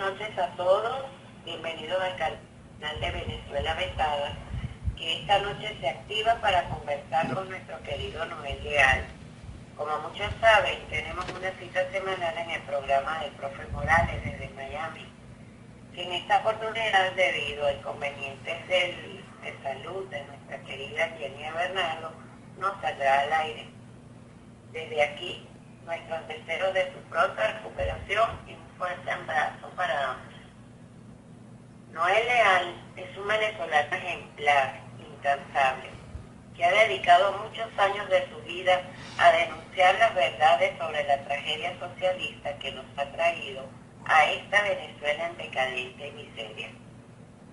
noches a todos. Bienvenidos al canal de Venezuela Vetada, que esta noche se activa para conversar con nuestro querido Noel Leal. Como muchos saben, tenemos una cita semanal en el programa del profe Morales desde Miami, que en esta oportunidad, debido a inconvenientes de salud de nuestra querida Jenny Bernardo, no saldrá al aire. Desde aquí, nuestros deseos de su pronta recuperación y un fuerte abrazo para ambos. Noel Leal es un venezolano ejemplar, incansable, que ha dedicado muchos años de su vida a denunciar las verdades sobre la tragedia socialista que nos ha traído a esta Venezuela en decadencia y miseria.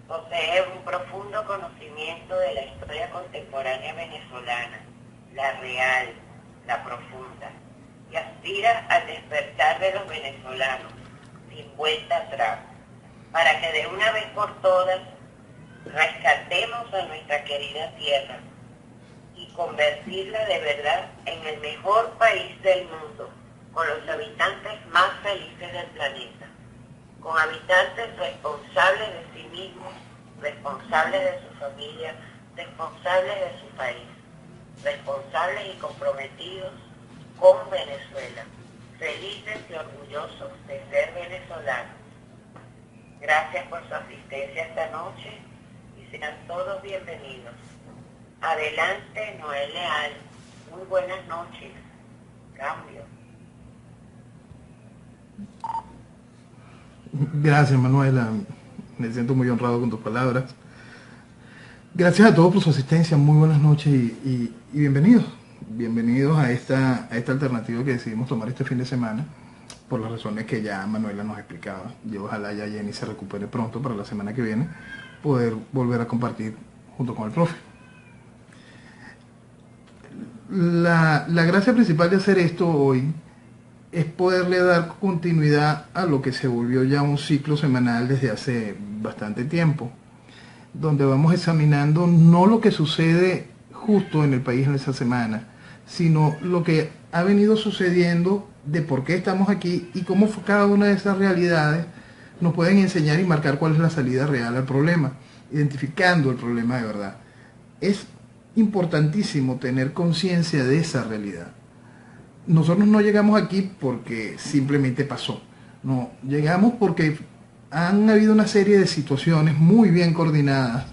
Posee un profundo conocimiento de la historia contemporánea venezolana, la real, la profunda, y aspira al despertar de los venezolanos, sin vuelta atrás, para que de una vez por todas rescatemos a nuestra querida tierra y convertirla de verdad en el mejor país del mundo, con los habitantes más felices del planeta, con habitantes responsables de sí mismos, responsables de su familia, responsables de su país, responsables y comprometidos con Venezuela, felices y orgullosos de ser venezolanos. Gracias por su asistencia esta noche y sean todos bienvenidos. Adelante, Noel Leal. Muy buenas noches. Cambio. Gracias, Manuela. Me siento muy honrado con tus palabras. Gracias a todos por su asistencia. Muy buenas noches y bienvenidos. Bienvenidos a esta alternativa que decidimos tomar este fin de semana, por las razones que ya Manuela nos explicaba. Y ojalá ya Jenny se recupere pronto para la semana que viene poder volver a compartir junto con el profe. La gracia principal de hacer esto hoy es poderle dar continuidad a lo que se volvió ya un ciclo semanal desde hace bastante tiempo, donde vamos examinando no lo que sucede justo en el país en esa semana, sino lo que ha venido sucediendo, de por qué estamos aquí y cómo cada una de esas realidades nos pueden enseñar y marcar cuál es la salida real al problema, identificando el problema de verdad. Es importantísimo tener conciencia de esa realidad. Nosotros no llegamos aquí porque simplemente pasó, no, llegamos porque han habido una serie de situaciones muy bien coordinadas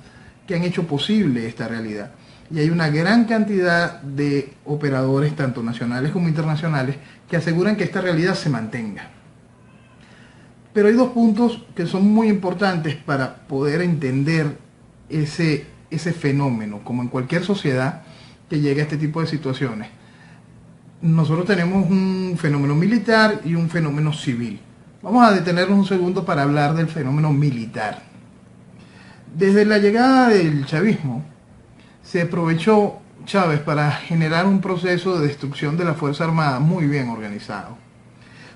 que han hecho posible esta realidad. Y hay una gran cantidad de operadores, tanto nacionales como internacionales, que aseguran que esta realidad se mantenga. Pero hay dos puntos que son muy importantes para poder entender ese fenómeno, como en cualquier sociedad que llegue a este tipo de situaciones. Nosotros tenemos un fenómeno militar y un fenómeno civil. Vamos a detenernos un segundo para hablar del fenómeno militar. Desde la llegada del chavismo, se aprovechó Chávez para generar un proceso de destrucción de la Fuerza Armada muy bien organizado.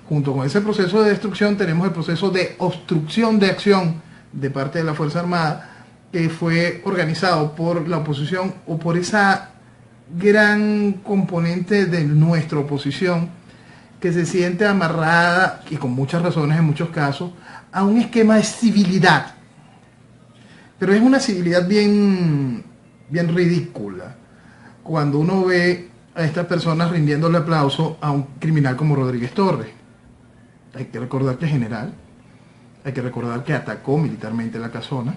Junto con ese proceso de destrucción tenemos el proceso de obstrucción de acción de parte de la Fuerza Armada, que fue organizado por la oposición o por esa gran componente de nuestra oposición que se siente amarrada, y con muchas razones en muchos casos, a un esquema de civilidad. Pero es una civilidad bien ridícula cuando uno ve a estas personas rindiéndole aplauso a un criminal como Rodríguez Torres. Hay que recordar que es general, hay que recordar que atacó militarmente la casona,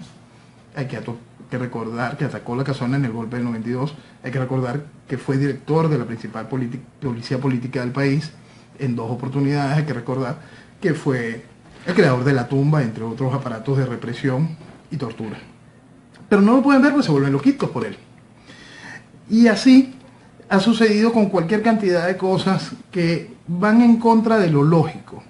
hay que recordar que atacó la casona en el golpe del 92, hay que recordar que fue director de la principal policía política del país en 2 oportunidades, hay que recordar que fue el creador de la tumba, entre otros aparatos de represión y tortura. Pero no lo pueden ver porque se vuelven loquitos por él. Y así ha sucedido con cualquier cantidad de cosas que van en contra de lo lógico.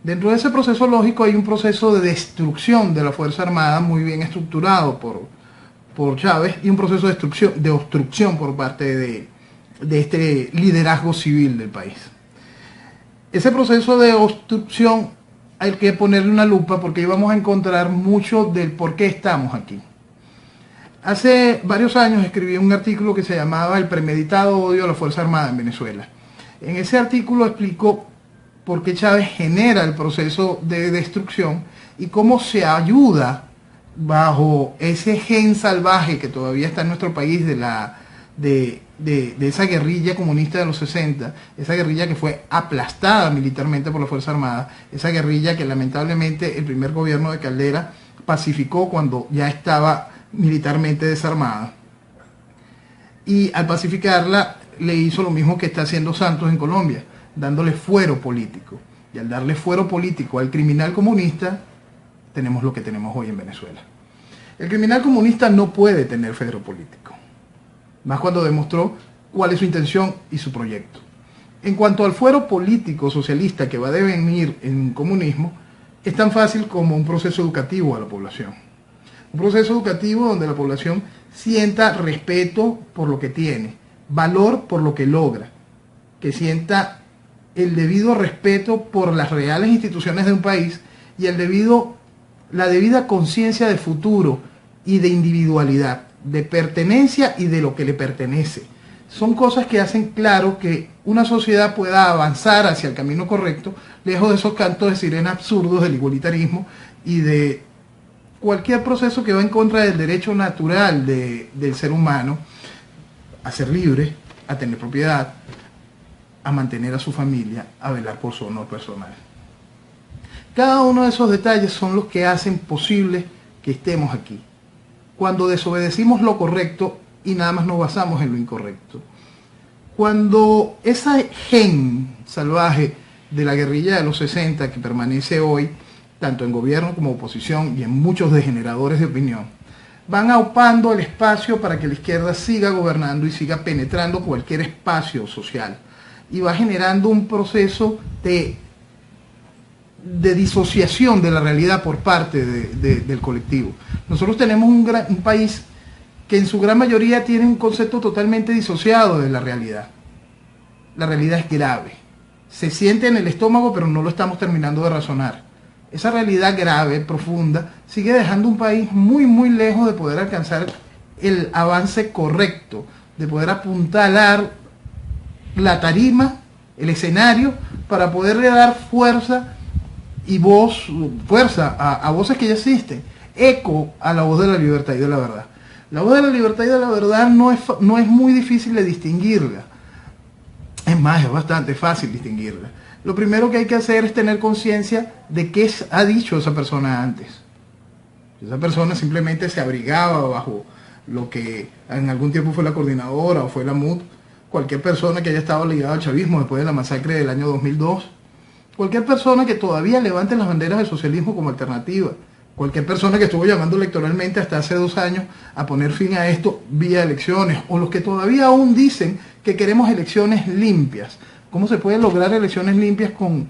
Dentro de ese proceso lógico hay un proceso de destrucción de la Fuerza Armada muy bien estructurado por Chávez, y un proceso de obstrucción por parte de este liderazgo civil del país. Ese proceso de obstrucción hay que ponerle una lupa, porque ahí vamos a encontrar mucho del por qué estamos aquí. Hace varios años escribí un artículo que se llamaba El premeditado odio a la Fuerza Armada en Venezuela. En ese artículo explico por qué Chávez genera el proceso de destrucción y cómo se ayuda bajo ese gen salvaje que todavía está en nuestro país de esa guerrilla comunista de los 60, esa guerrilla que fue aplastada militarmente por la Fuerza Armada, esa guerrilla que lamentablemente el primer gobierno de Caldera pacificó cuando ya estaba militarmente desarmada. Y al pacificarla le hizo lo mismo que está haciendo Santos en Colombia, dándole fuero político. Y al darle fuero político al criminal comunista, tenemos lo que tenemos hoy en Venezuela. El criminal comunista no puede tener fuero político, más cuando demostró cuál es su intención y su proyecto. En cuanto al fuero político socialista que va a devenir en comunismo, es tan fácil como un proceso educativo a la población. Un proceso educativo donde la población sienta respeto por lo que tiene, valor por lo que logra, que sienta el debido respeto por las reales instituciones de un país y la debida conciencia de futuro y de individualidad, de pertenencia y de lo que le pertenece. Son cosas que hacen claro que una sociedad pueda avanzar hacia el camino correcto, lejos de esos cantos de sirena absurdos del igualitarismo y de cualquier proceso que va en contra del derecho natural del ser humano a ser libre, a tener propiedad, a mantener a su familia, a velar por su honor personal. Cada uno de esos detalles son los que hacen posible que estemos aquí. Cuando desobedecimos lo correcto y nada más nos basamos en lo incorrecto. Cuando ese gen salvaje de la guerrilla de los 60 que permanece hoy, tanto en gobierno como oposición y en muchos degeneradores de opinión, van aupando el espacio para que la izquierda siga gobernando y siga penetrando cualquier espacio social. Y va generando un proceso de disociación de la realidad por parte del colectivo. Nosotros tenemos un país que en su gran mayoría tiene un concepto totalmente disociado de la realidad. La realidad es grave. Se siente en el estómago, pero no lo estamos terminando de razonar. Esa realidad grave, profunda, sigue dejando un país muy, muy lejos de poder alcanzar el avance correcto, de poder apuntalar la tarima, el escenario, para poderle dar fuerza y fuerza a voces que ya existen, eco a la voz de la libertad y de la verdad. La voz de la libertad y de la verdad no es muy difícil de distinguirla. Es más, es bastante fácil distinguirla. Lo primero que hay que hacer es tener conciencia de qué ha dicho esa persona antes. Esa persona simplemente se abrigaba bajo lo que en algún tiempo fue la coordinadora o fue la MUD. Cualquier persona que haya estado ligada al chavismo después de la masacre del año 2002. Cualquier persona que todavía levante las banderas del socialismo como alternativa. Cualquier persona que estuvo llamando electoralmente hasta hace 2 años a poner fin a esto vía elecciones. O los que todavía aún dicen que queremos elecciones limpias. ¿Cómo se puede lograr elecciones limpias con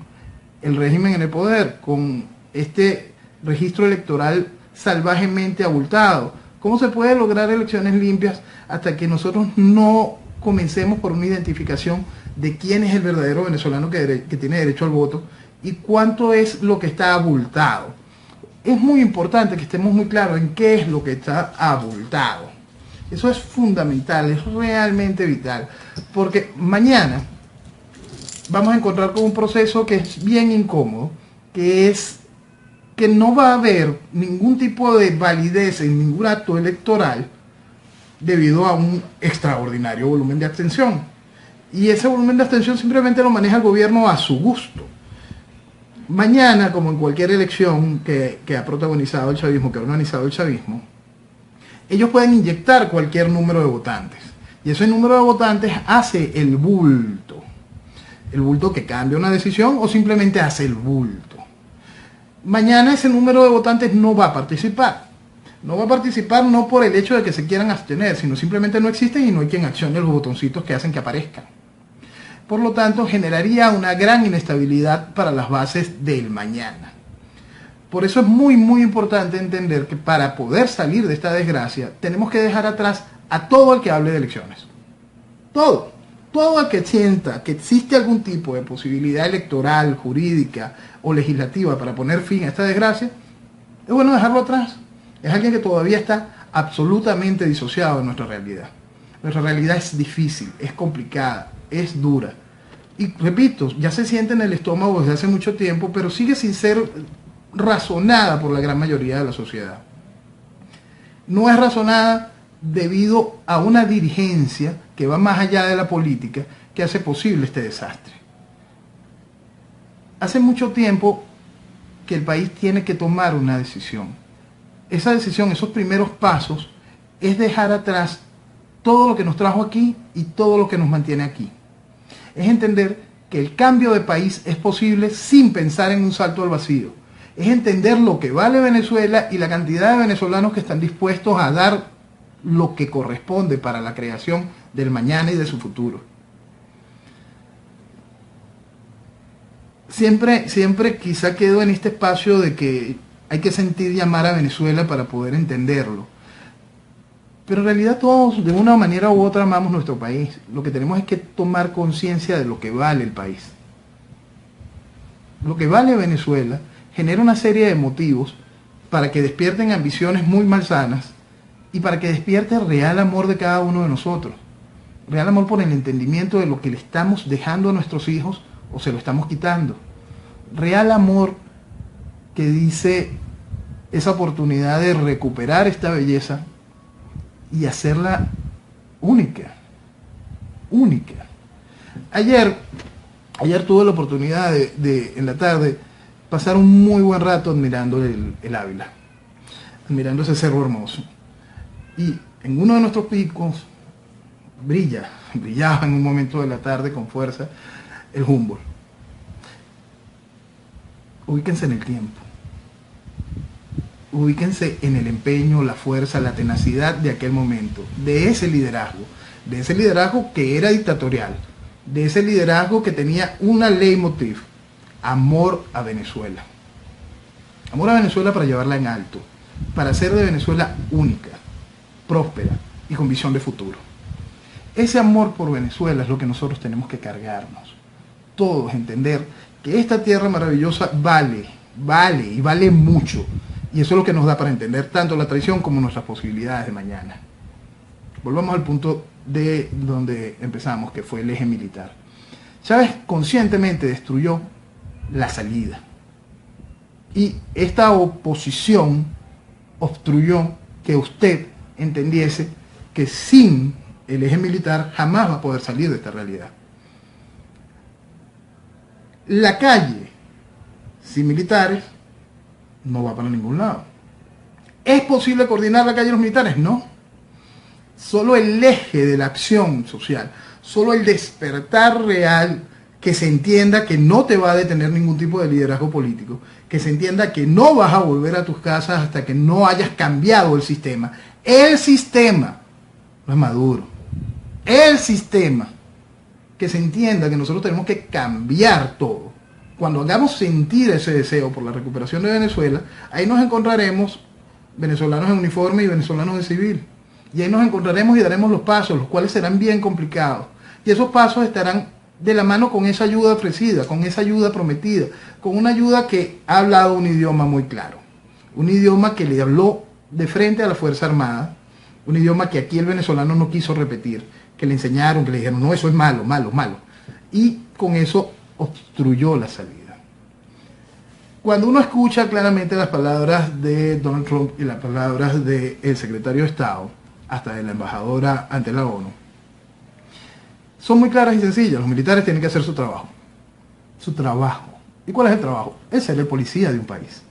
el régimen en el poder? Con este registro electoral salvajemente abultado. ¿Cómo se puede lograr elecciones limpias hasta que nosotros no comencemos por una identificación de quién es el verdadero venezolano que tiene derecho al voto y cuánto es lo que está abultado? Es muy importante que estemos muy claros en qué es lo que está abultado. Eso es fundamental, es realmente vital, porque mañana vamos a encontrar con un proceso que es bien incómodo, que es que no va a haber ningún tipo de validez en ningún acto electoral debido a un extraordinario volumen de abstención. Y ese volumen de abstención simplemente lo maneja el gobierno a su gusto. Mañana, como en cualquier elección que ha protagonizado el chavismo, que ha organizado el chavismo, ellos pueden inyectar cualquier número de votantes. Y ese número de votantes hace el bulto. El bulto que cambia una decisión o simplemente hace el bulto. Mañana ese número de votantes no va a participar. No va a participar no por el hecho de que se quieran abstener, sino simplemente no existen y no hay quien accione los botoncitos que hacen que aparezcan. Por lo tanto, generaría una gran inestabilidad para las bases del mañana. Por eso es muy, muy importante entender que para poder salir de esta desgracia, tenemos que dejar atrás a todo el que hable de elecciones. Todo el que sienta que existe algún tipo de posibilidad electoral, jurídica o legislativa para poner fin a esta desgracia, es bueno dejarlo atrás. Es alguien que todavía está absolutamente disociado de nuestra realidad. Nuestra realidad es difícil, es complicada, es dura. Y repito, ya se siente en el estómago desde hace mucho tiempo, pero sigue sin ser razonada por la gran mayoría de la sociedad. No es razonada debido a una dirigencia que va más allá de la política, que hace posible este desastre. Hace mucho tiempo que el país tiene que tomar una decisión. Esa decisión, esos primeros pasos, es dejar atrás todo lo que nos trajo aquí y todo lo que nos mantiene aquí. Es entender que el cambio de país es posible sin pensar en un salto al vacío. Es entender lo que vale Venezuela y la cantidad de venezolanos que están dispuestos a dar lo que corresponde para la creación del mañana y de su futuro. Siempre quizá quedo en este espacio de que hay que sentir llamar a Venezuela para poder entenderlo. Pero en realidad todos, de una manera u otra, amamos nuestro país. Lo que tenemos es que tomar conciencia de lo que vale el país. Lo que vale Venezuela genera una serie de motivos para que despierten ambiciones muy malsanas y para que despierte real amor de cada uno de nosotros. Real amor por el entendimiento de lo que le estamos dejando a nuestros hijos o se lo estamos quitando. Real amor que dice esa oportunidad de recuperar esta belleza y hacerla única. Ayer tuve la oportunidad de en la tarde pasar un muy buen rato admirando el Ávila, admirando ese cerro hermoso. Y en uno de nuestros picos brillaba en un momento de la tarde con fuerza el Humboldt. Ubíquense en el tiempo. Ubíquense en el empeño, la fuerza, la tenacidad de aquel momento, de ese liderazgo que era dictatorial, de ese liderazgo que tenía una leitmotiv: amor a Venezuela. Amor a Venezuela para llevarla en alto, para hacer de Venezuela única, próspera y con visión de futuro. Ese amor por Venezuela es lo que nosotros tenemos que cargarnos. Todos entender que esta tierra maravillosa vale y vale mucho. Y eso es lo que nos da para entender tanto la tradición como nuestras posibilidades de mañana. Volvamos al punto de donde empezamos, que fue el eje militar. Chávez conscientemente destruyó la salida. Y esta oposición obstruyó que usted entendiese que sin el eje militar jamás va a poder salir de esta realidad. La calle sin militares no va para ningún lado. ¿Es posible coordinar la calle de los militares? No. Solo el eje de la acción social, solo el despertar real, que se entienda que no te va a detener ningún tipo de liderazgo político, que se entienda que no vas a volver a tus casas hasta que no hayas cambiado el sistema. El sistema no es Maduro. El sistema. Que se entienda que nosotros tenemos que cambiar todo. Cuando hagamos sentir ese deseo por la recuperación de Venezuela, ahí nos encontraremos venezolanos en uniforme y venezolanos de civil. Y ahí nos encontraremos y daremos los pasos, los cuales serán bien complicados. Y esos pasos estarán de la mano con esa ayuda ofrecida, con esa ayuda prometida, con una ayuda que ha hablado un idioma muy claro. Un idioma que le habló de frente a la Fuerza Armada, un idioma que aquí el venezolano no quiso repetir, que le enseñaron, que le dijeron, no, eso es malo. Y con eso obstruyó la salida. Cuando uno escucha claramente las palabras de Donald Trump y las palabras del secretario de Estado, hasta de la embajadora ante la ONU, son muy claras y sencillas. Los militares tienen que hacer su trabajo. Su trabajo. ¿Y cuál es el trabajo? Es ser el policía de un país.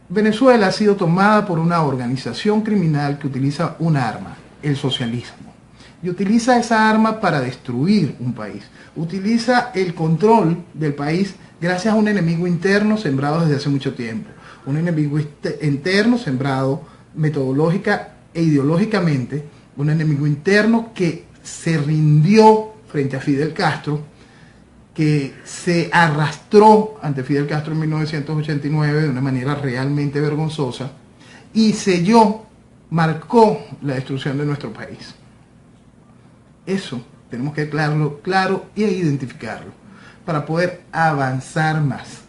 Venezuela ha sido tomada por una organización criminal que utiliza un arma, el socialismo. Y utiliza esa arma para destruir un país. Utiliza el control del país gracias a un enemigo interno sembrado desde hace mucho tiempo. Un enemigo interno sembrado metodológica e ideológicamente. Un enemigo interno que se rindió frente a Fidel Castro, que se arrastró ante Fidel Castro en 1989 de una manera realmente vergonzosa y marcó la destrucción de nuestro país. Eso tenemos que dejarlo claro y identificarlo para poder avanzar más.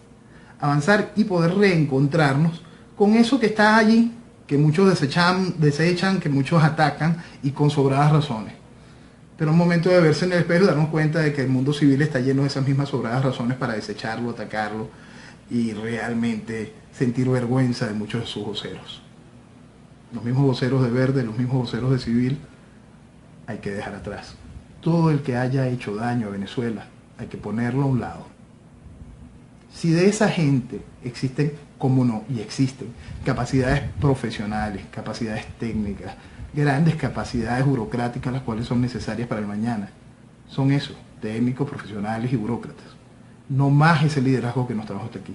Avanzar y poder reencontrarnos con eso que está allí, que muchos desechan, que muchos atacan y con sobradas razones. Pero un momento de verse en el espejo y darnos cuenta de que el mundo civil está lleno de esas mismas sobradas razones para desecharlo, atacarlo y realmente sentir vergüenza de muchos de sus voceros. Los mismos voceros de Verde, los mismos voceros de Civil, hay que dejar atrás. Todo el que haya hecho daño a Venezuela, hay que ponerlo a un lado. Si de esa gente existen, como no, y existen, capacidades profesionales, capacidades técnicas, grandes capacidades burocráticas, las cuales son necesarias para el mañana, son esos, técnicos, profesionales y burócratas. No más ese liderazgo que nos trajo hasta aquí.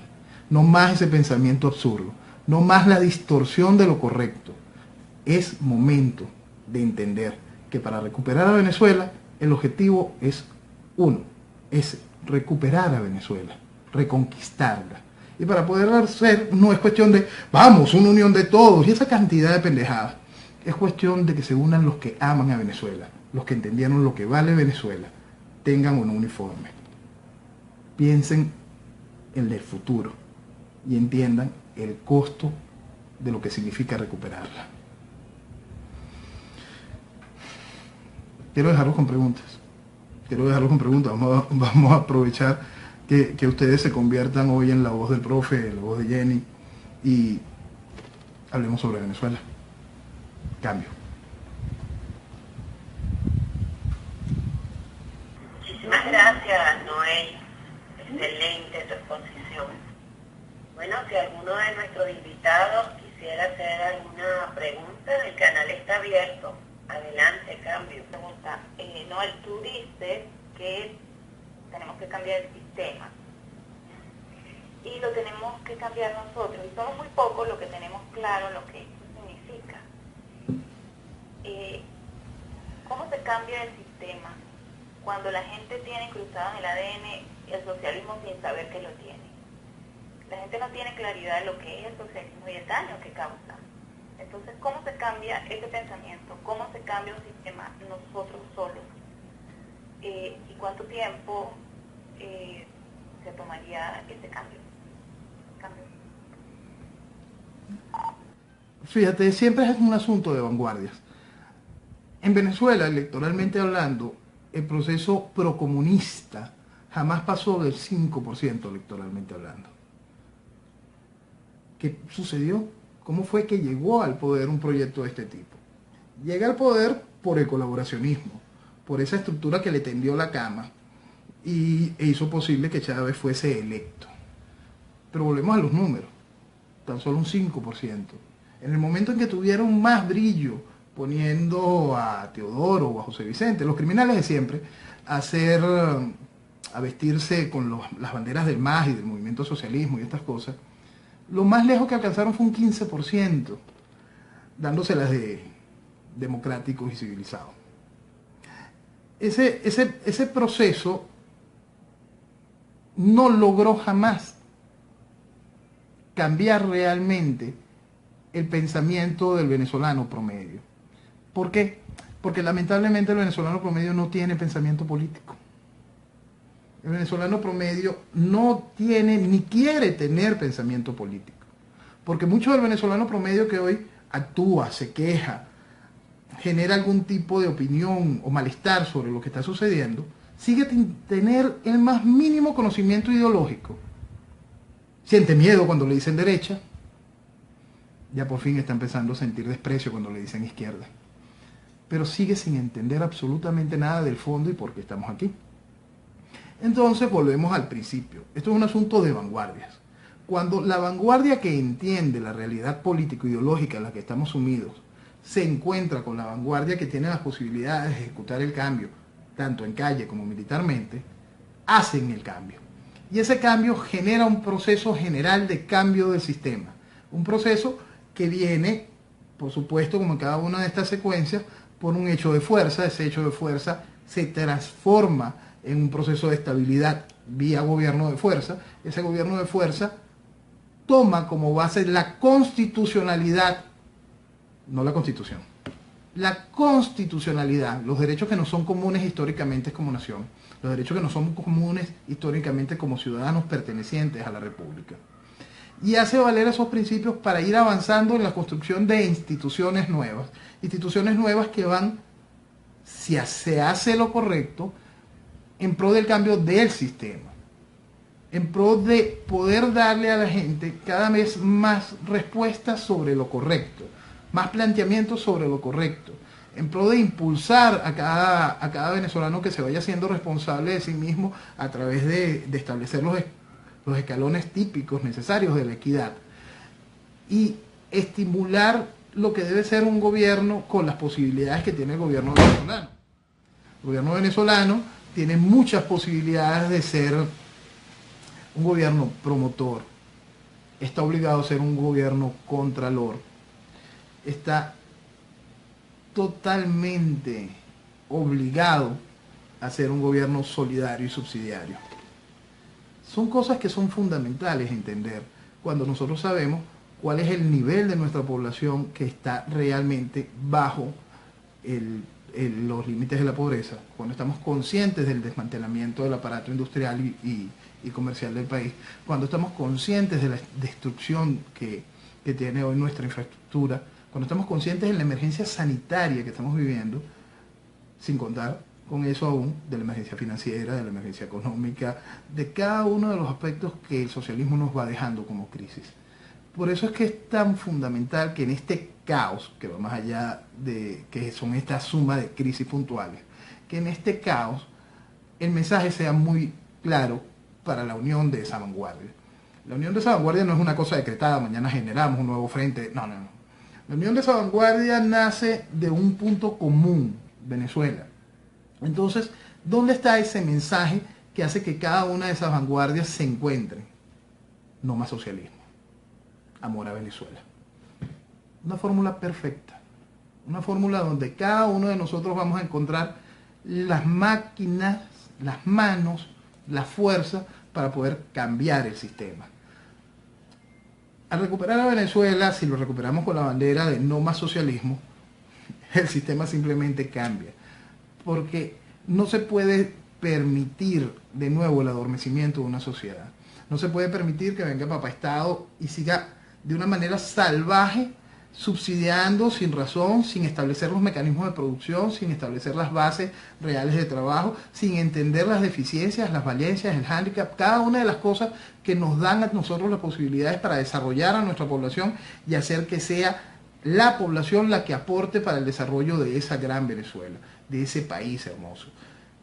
No más ese pensamiento absurdo. No más la distorsión de lo correcto. Es momento de entender que para recuperar a Venezuela, el objetivo es uno, es recuperar a Venezuela, reconquistarla. Y para poder hacer, no es cuestión de, vamos, una unión de todos, y esa cantidad de pendejadas. Es cuestión de que se unan los que aman a Venezuela, los que entendieron lo que vale Venezuela, tengan un uniforme. Piensen en el futuro y entiendan el costo de lo que significa recuperarla. Quiero dejarlos con preguntas. Vamos a aprovechar que ustedes se conviertan hoy en la voz del profe, la voz de Jenny, y hablemos sobre Venezuela. Cambio. Muchísimas gracias, Noel. Excelente tu exposición. Bueno, si alguno de nuestros invitados quisiera hacer alguna pregunta, el canal está abierto. Adelante, cambio. Pregunta. Noel, tú dices que tenemos que cambiar el sistema y lo tenemos que cambiar nosotros, y somos muy pocos los que tenemos claro lo que eso significa. ¿Cómo se cambia el sistema cuando la gente tiene cruzado en el ADN el socialismo sin saber que lo tiene? La gente no tiene claridad de lo que es el socialismo y el daño que causa. Entonces, ¿cómo se cambia ese pensamiento? ¿Cómo se cambia un sistema nosotros solos? ¿Y cuánto tiempo se tomaría ese cambio? Fíjate, siempre es un asunto de vanguardias. En Venezuela, electoralmente hablando, el proceso procomunista jamás pasó del 5% electoralmente hablando. ¿Qué sucedió? ¿Cómo fue que llegó al poder un proyecto de este tipo? Llega al poder por el colaboracionismo, por esa estructura que le tendió la cama e hizo posible que Chávez fuese electo. Pero volvemos a los números, tan solo un 5%. En el momento en que tuvieron más brillo, poniendo a Teodoro o a José Vicente, los criminales de siempre, a vestirse con las banderas del MAS y del movimiento socialismo y estas cosas, lo más lejos que alcanzaron fue un 15%, dándoselas de democráticos y civilizados. Ese proceso no logró jamás cambiar realmente el pensamiento del venezolano promedio. ¿Por qué? Porque lamentablemente el venezolano promedio no tiene pensamiento político. El venezolano promedio no tiene ni quiere tener pensamiento político. Porque mucho del venezolano promedio que hoy actúa, se queja, genera algún tipo de opinión o malestar sobre lo que está sucediendo, sigue sin tener el más mínimo conocimiento ideológico. Siente miedo cuando le dicen derecha, ya por fin está empezando a sentir desprecio cuando le dicen izquierda. Pero sigue sin entender absolutamente nada del fondo y por qué estamos aquí. Entonces volvemos al principio. Esto es un asunto de vanguardias. Cuando la vanguardia que entiende la realidad político-ideológica en la que estamos sumidos se encuentra con la vanguardia que tiene las posibilidades de ejecutar el cambio, tanto en calle como militarmente, hacen el cambio. Y ese cambio genera un proceso general de cambio del sistema. Un proceso que viene, por supuesto, como en cada una de estas secuencias, por un hecho de fuerza. Ese hecho de fuerza se transforma en un proceso de estabilidad vía gobierno de fuerza. Ese gobierno de fuerza toma como base la constitucionalidad, no la constitución, la constitucionalidad, los derechos que no son comunes históricamente como nación, los derechos que no son comunes históricamente como ciudadanos pertenecientes a la República. Y hace valer esos principios para ir avanzando en la construcción de instituciones nuevas que van, si se hace lo correcto, en pro del cambio del sistema. en pro de poder darle a la gente cada vez más respuestas sobre lo correcto, más planteamientos sobre lo correcto, en pro de impulsar a cada venezolano que se vaya siendo responsable de sí mismo a través de establecer los escalones típicos necesarios de la equidad y estimular lo que debe ser un gobierno con las posibilidades que tiene el gobierno venezolano. El gobierno venezolano tiene muchas posibilidades de ser un gobierno promotor, está obligado a ser un gobierno contralor, está totalmente obligado a ser un gobierno solidario y subsidiario. Son cosas que son fundamentales entender cuando nosotros sabemos cuál es el nivel de nuestra población que está realmente bajo los límites de la pobreza, cuando estamos conscientes del desmantelamiento del aparato industrial y comercial del país, cuando estamos conscientes de la destrucción que tiene hoy nuestra infraestructura, cuando estamos conscientes de la emergencia sanitaria que estamos viviendo, sin contar con eso aún de la emergencia financiera, de la emergencia económica, de cada uno de los aspectos que el socialismo nos va dejando como crisis. Por eso es que es tan fundamental que en este caos, que va más allá de que son esta suma de crisis puntuales, que en este caos el mensaje sea muy claro para la unión de esa vanguardia. La unión de esa vanguardia no es una cosa decretada, mañana generamos un nuevo frente, no. La unión de esa vanguardia nace de un punto común, Venezuela. Entonces, ¿dónde está ese mensaje que hace que cada una de esas vanguardias se encuentren? No más socialismo. Amor a Venezuela. Una fórmula perfecta. Una fórmula donde cada uno de nosotros vamos a encontrar las máquinas, las manos, la fuerza para poder cambiar el sistema. Al recuperar a Venezuela, si lo recuperamos con la bandera de no más socialismo, el sistema simplemente cambia. Porque no se puede permitir de nuevo el adormecimiento de una sociedad. No se puede permitir que venga Papá Estado y siga de una manera salvaje, subsidiando sin razón, sin establecer los mecanismos de producción, sin establecer las bases reales de trabajo, sin entender las deficiencias, las valencias, el hándicap, cada una de las cosas que nos dan a nosotros las posibilidades para desarrollar a nuestra población y hacer que sea la población la que aporte para el desarrollo de esa gran Venezuela, de ese país hermoso.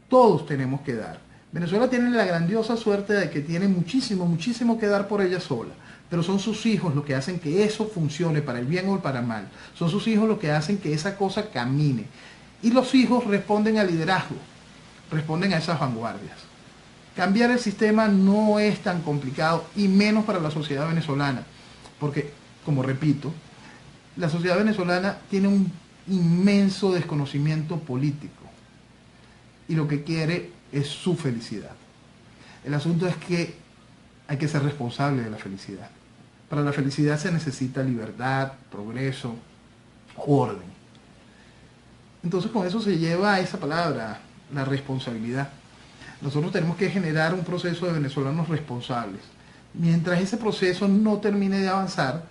Todos tenemos que dar. Venezuela tiene la grandiosa suerte de que tiene muchísimo que dar por ella sola. Pero son sus hijos los que hacen que eso funcione para el bien o para el mal. Son sus hijos los que hacen que esa cosa camine. Y los hijos responden al liderazgo, responden a esas vanguardias. Cambiar el sistema no es tan complicado, y menos para la sociedad venezolana. Porque, como repito, la sociedad venezolana tiene un inmenso desconocimiento político. Y lo que quiere es su felicidad. El asunto es que hay que ser responsable de la felicidad. Para la felicidad se necesita libertad, progreso, orden. Entonces con eso se lleva a esa palabra, la responsabilidad. Nosotros tenemos que generar un proceso de venezolanos responsables. Mientras ese proceso no termine de avanzar,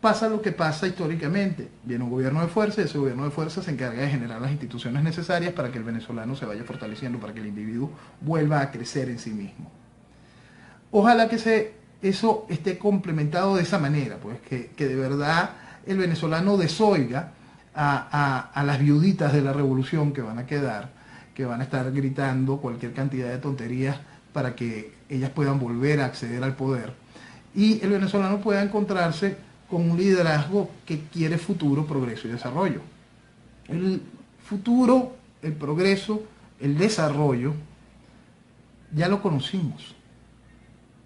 pasa lo que pasa históricamente. Viene un gobierno de fuerza y ese gobierno de fuerza se encarga de generar las instituciones necesarias para que el venezolano se vaya fortaleciendo, para que el individuo vuelva a crecer en sí mismo. Ojalá que eso esté complementado de esa manera, pues que de verdad el venezolano desoiga a las viuditas de la revolución que van a quedar, que van a estar gritando cualquier cantidad de tonterías para que ellas puedan volver a acceder al poder. Y el venezolano pueda encontrarse con un liderazgo que quiere futuro, progreso y desarrollo. El futuro, el progreso, el desarrollo, ya lo conocimos.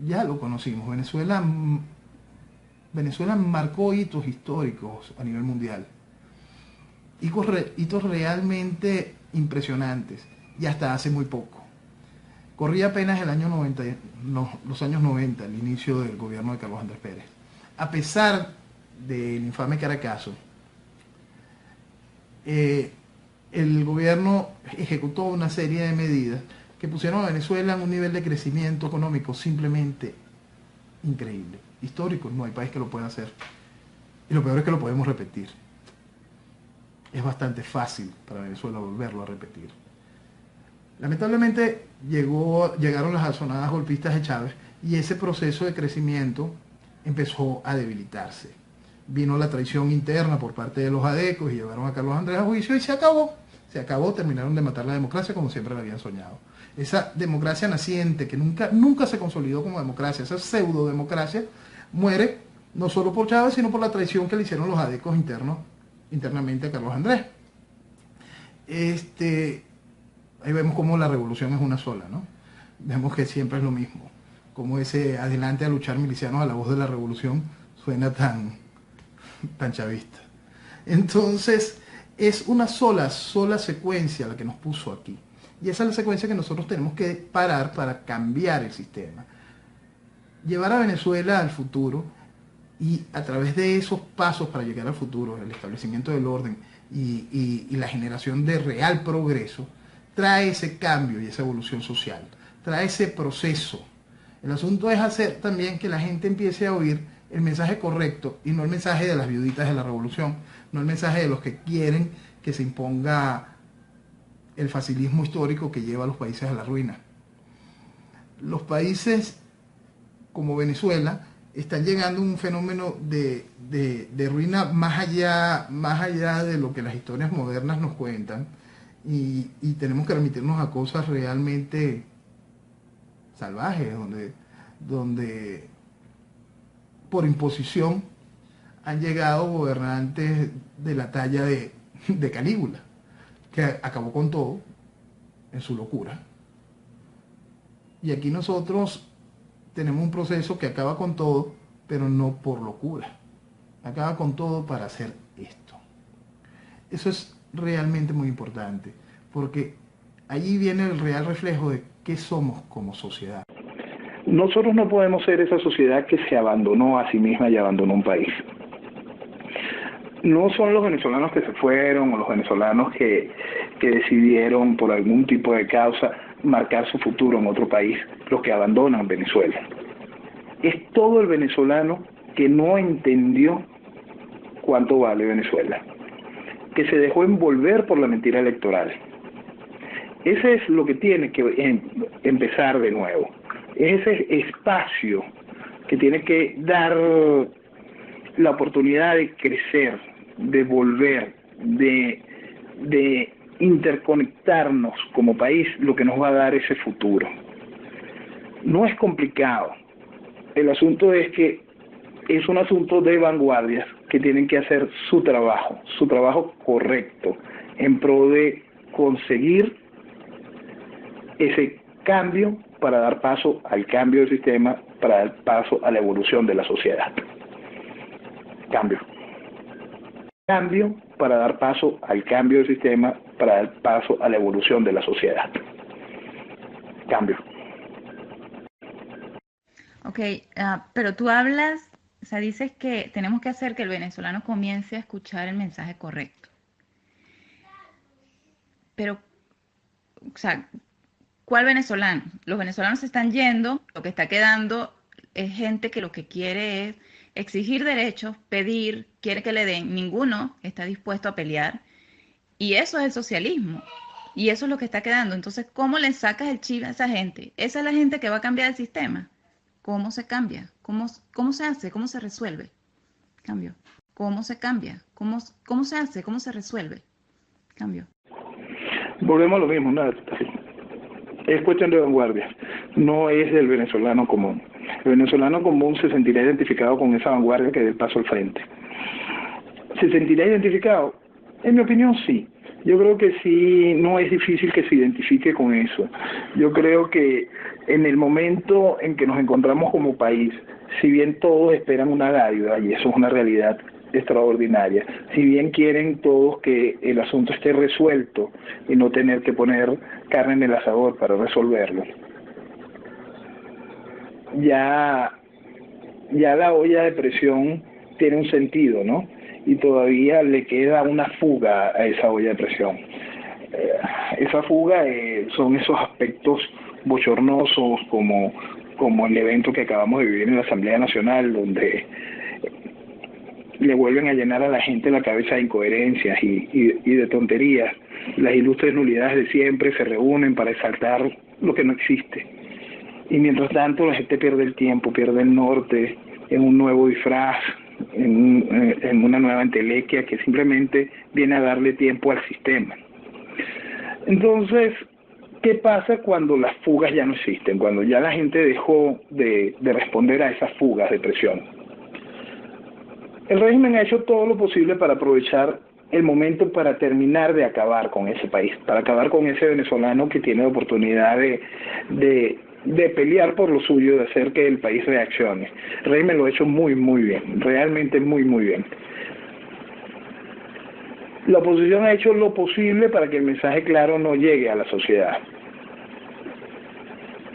Ya lo conocimos. Venezuela marcó hitos históricos a nivel mundial. Hitos realmente impresionantes. Y hasta hace muy poco. Corría apenas el año 90, los años 90, el inicio del gobierno de Carlos Andrés Pérez. A pesar del infame Caracazo, el gobierno ejecutó una serie de medidas que pusieron a Venezuela en un nivel de crecimiento económico simplemente increíble. Histórico, no hay país que lo pueda hacer. Y lo peor es que lo podemos repetir. Es bastante fácil para Venezuela volverlo a repetir. Lamentablemente llegaron las azonadas golpistas de Chávez y ese proceso de crecimiento empezó a debilitarse. Vino la traición interna por parte de los adecos y llevaron a Carlos Andrés a juicio y se acabó. Se acabó, terminaron de matar la democracia como siempre la habían soñado. Esa democracia naciente que nunca se consolidó como democracia, esa pseudo democracia, muere no solo por Chávez, sino por la traición que le hicieron los adecos internamente a Carlos Andrés. Ahí vemos cómo la revolución es una sola, ¿no? Vemos que siempre es lo mismo. Como ese adelante a luchar milicianos a la voz de la revolución suena tan chavista. Entonces, es una sola secuencia la que nos puso aquí. Y esa es la secuencia que nosotros tenemos que parar para cambiar el sistema. Llevar a Venezuela al futuro y a través de esos pasos para llegar al futuro, el establecimiento del orden y la generación de real progreso, trae ese cambio y esa evolución social, trae ese proceso. El asunto es hacer también que la gente empiece a oír el mensaje correcto y no el mensaje de las viuditas de la revolución, no el mensaje de los que quieren que se imponga el facilismo histórico que lleva a los países a la ruina. Los países como Venezuela están llegando a un fenómeno de ruina más allá de lo que las historias modernas nos cuentan, y tenemos que remitirnos a cosas realmente salvajes, donde por imposición han llegado gobernantes de la talla de Calígula, que acabó con todo en su locura. Y aquí nosotros tenemos un proceso que acaba con todo, pero no por locura. Acaba con todo para hacer esto. Eso es realmente muy importante, porque allí viene el real reflejo de qué somos como sociedad. Nosotros no podemos ser esa sociedad que se abandonó a sí misma y abandonó un país. No son los venezolanos que se fueron o los venezolanos que decidieron por algún tipo de causa marcar su futuro en otro país los que abandonan Venezuela. Es todo el venezolano que no entendió cuánto vale Venezuela, que se dejó envolver por la mentira electoral. Ese es lo que tiene que empezar de nuevo. Es ese espacio que tiene que dar la oportunidad de crecer, de volver, de interconectarnos como país, lo que nos va a dar ese futuro. No es complicado. El asunto es que es un asunto de vanguardias que tienen que hacer su trabajo correcto, en pro de conseguir ese cambio para dar paso al cambio del sistema, para dar paso a la evolución de la sociedad. Cambio para dar paso al cambio del sistema, para dar paso a la evolución de la sociedad. Cambio. Ok, pero tú hablas, o sea, dices que tenemos que hacer que el venezolano comience a escuchar el mensaje correcto. Pero, o sea, ¿cuál venezolano? Los venezolanos se están yendo, lo que está quedando es gente que lo que quiere es exigir derechos, pedir, quiere que le den, ninguno está dispuesto a pelear, y eso es el socialismo, y eso es lo que está quedando. Entonces, ¿cómo le sacas el chip a esa gente? Esa es la gente que va a cambiar el sistema. ¿Cómo se cambia? ¿Cómo se hace? ¿Cómo se resuelve? Cambio. ¿Cómo se cambia? ¿Cómo se hace? ¿Cómo se resuelve? Cambio. Volvemos a lo mismo, nada. Es cuestión de vanguardia, no es del venezolano común. El venezolano común se sentirá identificado con esa vanguardia que dé el paso al frente. ¿Se sentirá identificado? En mi opinión, sí. Yo creo que sí, no es difícil que se identifique con eso. Yo creo que en el momento en que nos encontramos como país, si bien todos esperan una dádiva, y eso es una realidad extraordinaria, si bien quieren todos que el asunto esté resuelto y no tener que poner carne en el asador para resolverlo, ya la olla de presión tiene un sentido, ¿no? Y todavía le queda una fuga a esa olla de presión. Esa fuga son esos aspectos bochornosos como el evento que acabamos de vivir en la Asamblea Nacional, donde le vuelven a llenar a la gente la cabeza de incoherencias y de tonterías, Las ilustres nulidades de siempre se reúnen para exaltar lo que no existe. Y mientras tanto la gente pierde el tiempo, pierde el norte en un nuevo disfraz, en una nueva entelequia que simplemente viene a darle tiempo al sistema. Entonces, ¿qué pasa cuando las fugas ya no existen? Cuando ya la gente dejó de responder a esas fugas de presión. El régimen ha hecho todo lo posible para aprovechar el momento para terminar de acabar con ese país, para acabar con ese venezolano que tiene oportunidad de pelear por lo suyo, de hacer que el país reaccione. El régimen lo ha hecho muy, muy bien, realmente muy, muy bien. La oposición ha hecho lo posible para que el mensaje claro no llegue a la sociedad.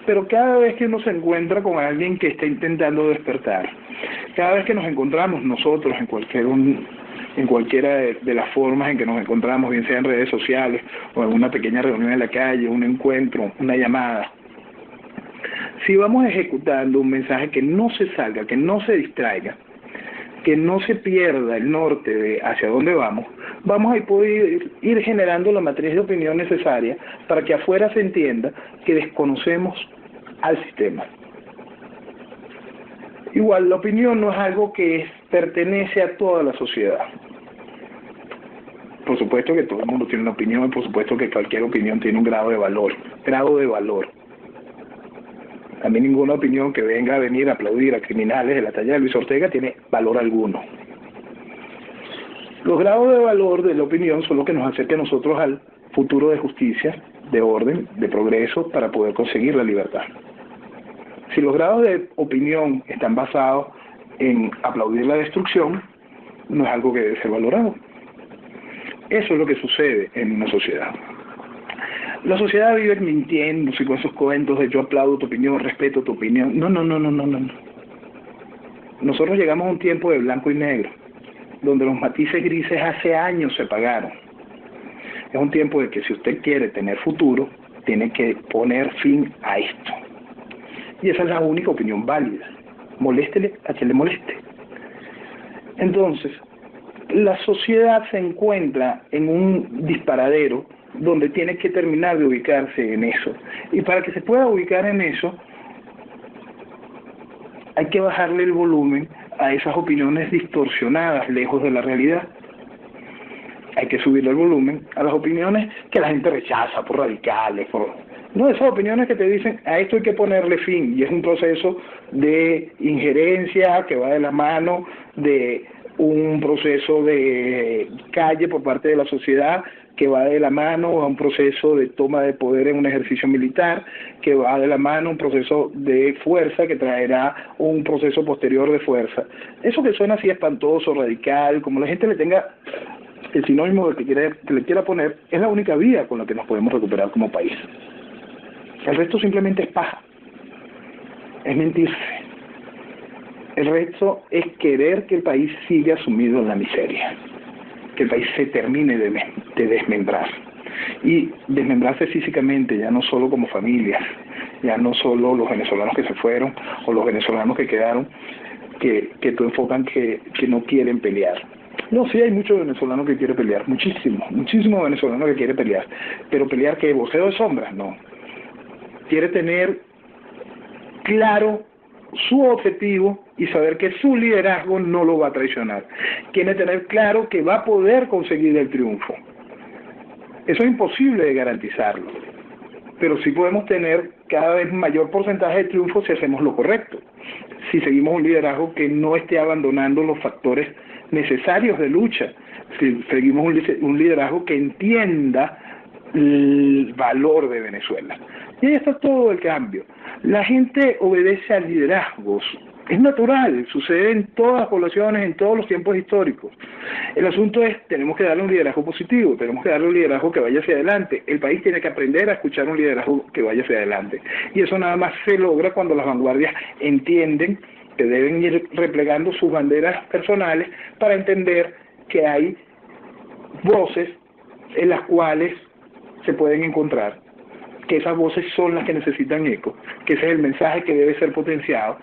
Pero cada vez que uno se encuentra con alguien que está intentando despertar, cada vez que nos encontramos nosotros en cualquiera de las formas en que nos encontramos, bien sea en redes sociales o en una pequeña reunión en la calle, un encuentro, una llamada, si vamos ejecutando un mensaje que no se salga, que no se distraiga, que no se pierda el norte de hacia dónde vamos, vamos a poder ir generando la matriz de opinión necesaria para que afuera se entienda que desconocemos al sistema. Igual, la opinión no es algo que pertenece a toda la sociedad. Por supuesto que todo el mundo tiene una opinión y por supuesto que cualquier opinión tiene un grado de valor. A mí ninguna opinión que venga a venir a aplaudir a criminales de la talla de Luis Ortega tiene valor alguno. Los grados de valor de la opinión son los que nos acercan a nosotros al futuro de justicia, de orden, de progreso, para poder conseguir la libertad. Si los grados de opinión están basados en aplaudir la destrucción, no es algo que debe ser valorado. Eso es lo que sucede en una sociedad. La sociedad vive mintiéndose con esos cuentos de yo aplaudo tu opinión, respeto tu opinión. No. Nosotros llegamos a un tiempo de blanco y negro, donde los matices grises hace años se apagaron. Es un tiempo de que si usted quiere tener futuro, tiene que poner fin a esto. Y esa es la única opinión válida. Moléstele a quien le moleste. Entonces, la sociedad se encuentra en un disparadero donde tiene que terminar de ubicarse en eso. Y para que se pueda ubicar en eso, hay que bajarle el volumen a esas opiniones distorsionadas, lejos de la realidad. Hay que subirle el volumen a las opiniones que la gente rechaza por radicales, no, esas opiniones que te dicen a esto hay que ponerle fin, y es un proceso de injerencia que va de la mano de un proceso de calle por parte de la sociedad, que va de la mano a un proceso de toma de poder en un ejercicio militar, que va de la mano a un proceso de fuerza que traerá un proceso posterior de fuerza. Eso que suena así espantoso, radical, como la gente le tenga el sinónimo que le quiera poner, es la única vía con la que nos podemos recuperar como país. El resto simplemente es paja, es mentirse. El resto es querer que el país siga sumido en la miseria, que el país se termine de desmembrar. Y desmembrarse físicamente, ya no solo como familias, ya no solo los venezolanos que se fueron o los venezolanos que quedaron, que tú enfocan que no quieren pelear. No, sí hay muchos venezolanos que quieren pelear, muchísimos venezolanos que quieren pelear, pero pelear que boxeo de sombras, no. Quiere tener claro su objetivo y saber que su liderazgo no lo va a traicionar. Quiere tener claro que va a poder conseguir el triunfo. Eso es imposible de garantizarlo, pero sí podemos tener cada vez mayor porcentaje de triunfo si hacemos lo correcto, si seguimos un liderazgo que no esté abandonando los factores necesarios de lucha, si seguimos un liderazgo que entienda el valor de Venezuela. Y ahí está todo el cambio. La gente obedece a liderazgos. Es natural, sucede en todas las poblaciones, en todos los tiempos históricos. El asunto es, tenemos que darle un liderazgo positivo, tenemos que darle un liderazgo que vaya hacia adelante. El país tiene que aprender a escuchar un liderazgo que vaya hacia adelante. Y eso nada más se logra cuando las vanguardias entienden que deben ir replegando sus banderas personales para entender que hay voces en las cuales se pueden encontrar, que esas voces son las que necesitan eco, que ese es el mensaje que debe ser potenciado,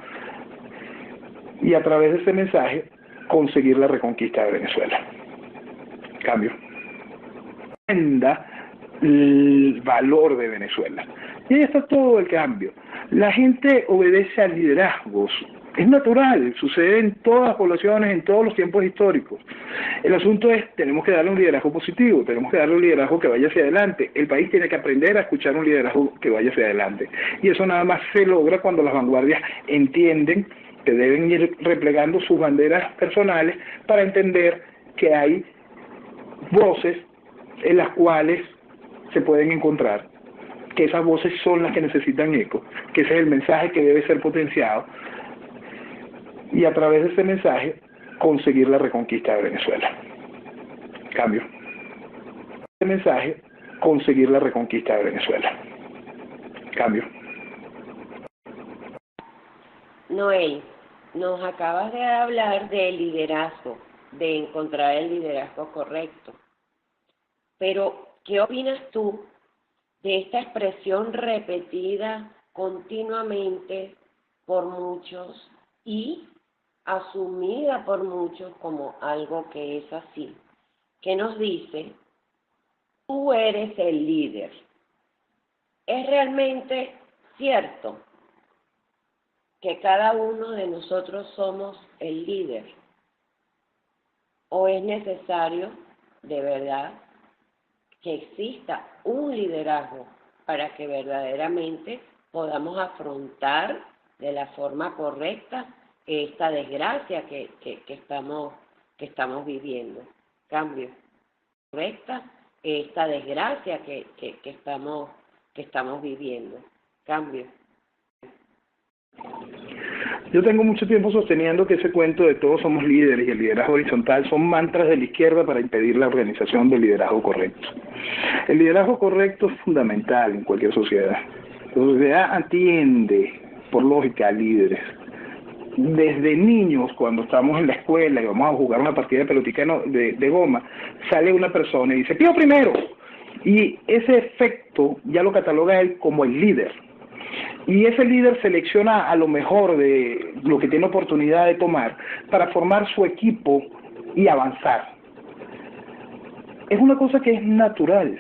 y a través de ese mensaje conseguir la reconquista de Venezuela. Cambio. entienda el valor de Venezuela. Y ahí está todo el cambio. La gente obedece a liderazgos. Es natural, sucede en todas las poblaciones, en todos los tiempos históricos. El asunto es, tenemos que darle un liderazgo positivo, tenemos que darle un liderazgo que vaya hacia adelante. El país tiene que aprender a escuchar un liderazgo que vaya hacia adelante. Y eso nada más se logra cuando las vanguardias entienden que deben ir replegando sus banderas personales para entender que hay voces en las cuales se pueden encontrar, que esas voces son las que necesitan eco, que ese es el mensaje que debe ser potenciado, y a través de ese mensaje conseguir la reconquista de Venezuela. Cambio. Ese mensaje, conseguir la reconquista de Venezuela. Cambio. Noel, nos acabas de hablar del liderazgo, de encontrar el liderazgo correcto. Pero, ¿qué opinas tú de esta expresión repetida continuamente por muchos y asumida por muchos como algo que es así, que nos dice, tú eres el líder? ¿Es realmente cierto que cada uno de nosotros somos el líder? ¿O es necesario, de verdad, que exista un liderazgo para que verdaderamente podamos afrontar de la forma correcta esta desgracia que estamos viviendo? Cambio. Correcta esta desgracia que estamos viviendo. Cambio. Yo tengo mucho tiempo sosteniendo que ese cuento de todos somos líderes y el liderazgo horizontal son mantras de la izquierda para impedir la organización del liderazgo correcto. El liderazgo correcto es fundamental en cualquier sociedad. La sociedad atiende, por lógica, a líderes. Desde niños, cuando estamos en la escuela y vamos a jugar una partida de pelotica de goma, sale una persona y dice, ¡pío primero! Y ese efecto ya lo cataloga él como el líder. Y ese líder selecciona a lo mejor de lo que tiene oportunidad de tomar para formar su equipo y avanzar. Es una cosa que es natural.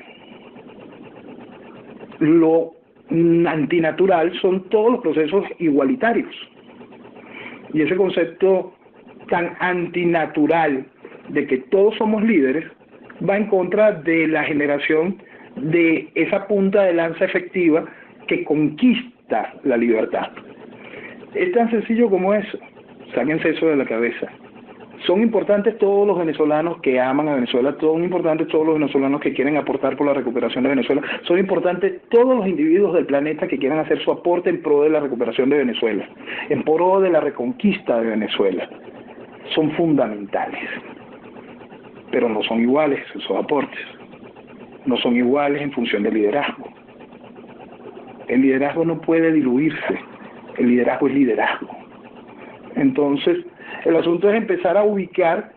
Lo antinatural son todos los procesos igualitarios. Y ese concepto tan antinatural de que todos somos líderes va en contra de la generación de esa punta de lanza efectiva que conquista la libertad. Es tan sencillo como eso. Sáquense eso de la cabeza. Son importantes todos los venezolanos que aman a Venezuela, son importantes todos los venezolanos que quieren aportar por la recuperación de Venezuela, son importantes todos los individuos del planeta que quieran hacer su aporte en pro de la recuperación de Venezuela, en pro de la reconquista de Venezuela. Son fundamentales, pero no son iguales esos aportes, no son iguales en función del liderazgo. El liderazgo no puede diluirse, el liderazgo es liderazgo. Entonces, el asunto es empezar a ubicar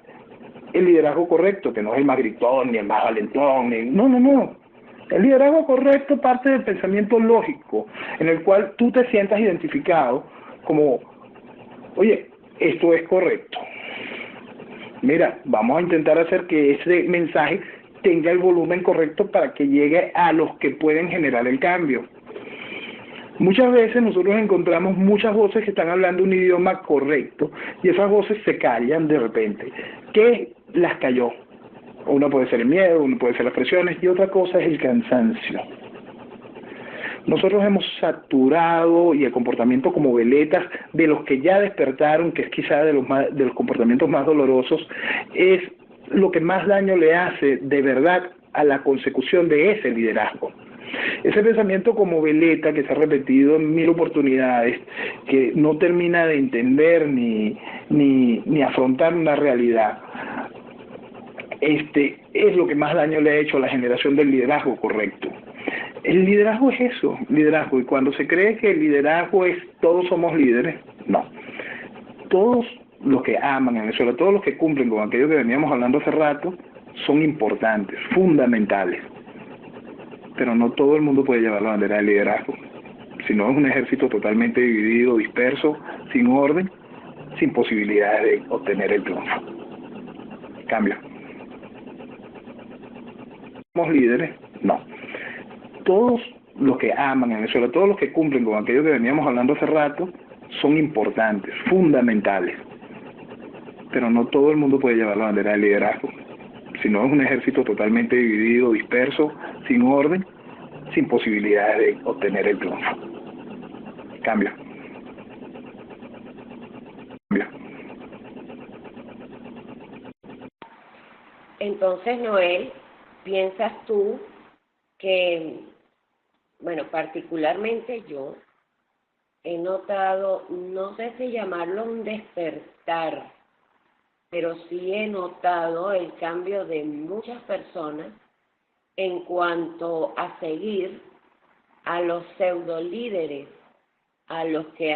el liderazgo correcto, que no es el más gritón, ni el más valentón, no. El liderazgo correcto parte del pensamiento lógico, en el cual tú te sientas identificado como, oye, esto es correcto. Mira, vamos a intentar hacer que ese mensaje tenga el volumen correcto para que llegue a los que pueden generar el cambio. Muchas veces nosotros encontramos muchas voces que están hablando un idioma correcto y esas voces se callan de repente. ¿Qué las calló? Una puede ser el miedo, una puede ser las presiones y otra cosa es el cansancio. Nosotros hemos saturado y el comportamiento como veletas de los que ya despertaron, que es quizá de los comportamientos más dolorosos, es lo que más daño le hace de verdad a la consecución de ese liderazgo. Ese pensamiento como veleta que se ha repetido en 1000 oportunidades, que no termina de entender ni afrontar una realidad, es lo que más daño le ha hecho a la generación del liderazgo correcto. El liderazgo es eso, liderazgo, y cuando se cree que el liderazgo es todos somos líderes, no. Todos los que aman a Venezuela, todos los que cumplen con aquello que veníamos hablando hace rato, son importantes, fundamentales. Pero no todo el mundo puede llevar la bandera del liderazgo. Si no, es un ejército totalmente dividido, disperso, sin orden, sin posibilidades de obtener el triunfo. Cambio. somos líderes, no. Todos los que aman a Venezuela, todos los que cumplen con aquello que veníamos hablando hace rato, son importantes, fundamentales. Pero no todo el mundo puede llevar la bandera del liderazgo. Si no, es un ejército totalmente dividido, disperso, sin orden, sin posibilidades de obtener el triunfo. Cambio. Entonces, Noel, ¿piensas tú que, bueno, particularmente yo, he notado, no sé si llamarlo un despertar, pero sí he notado el cambio de muchas personas en cuanto a seguir a los pseudo líderes, a los que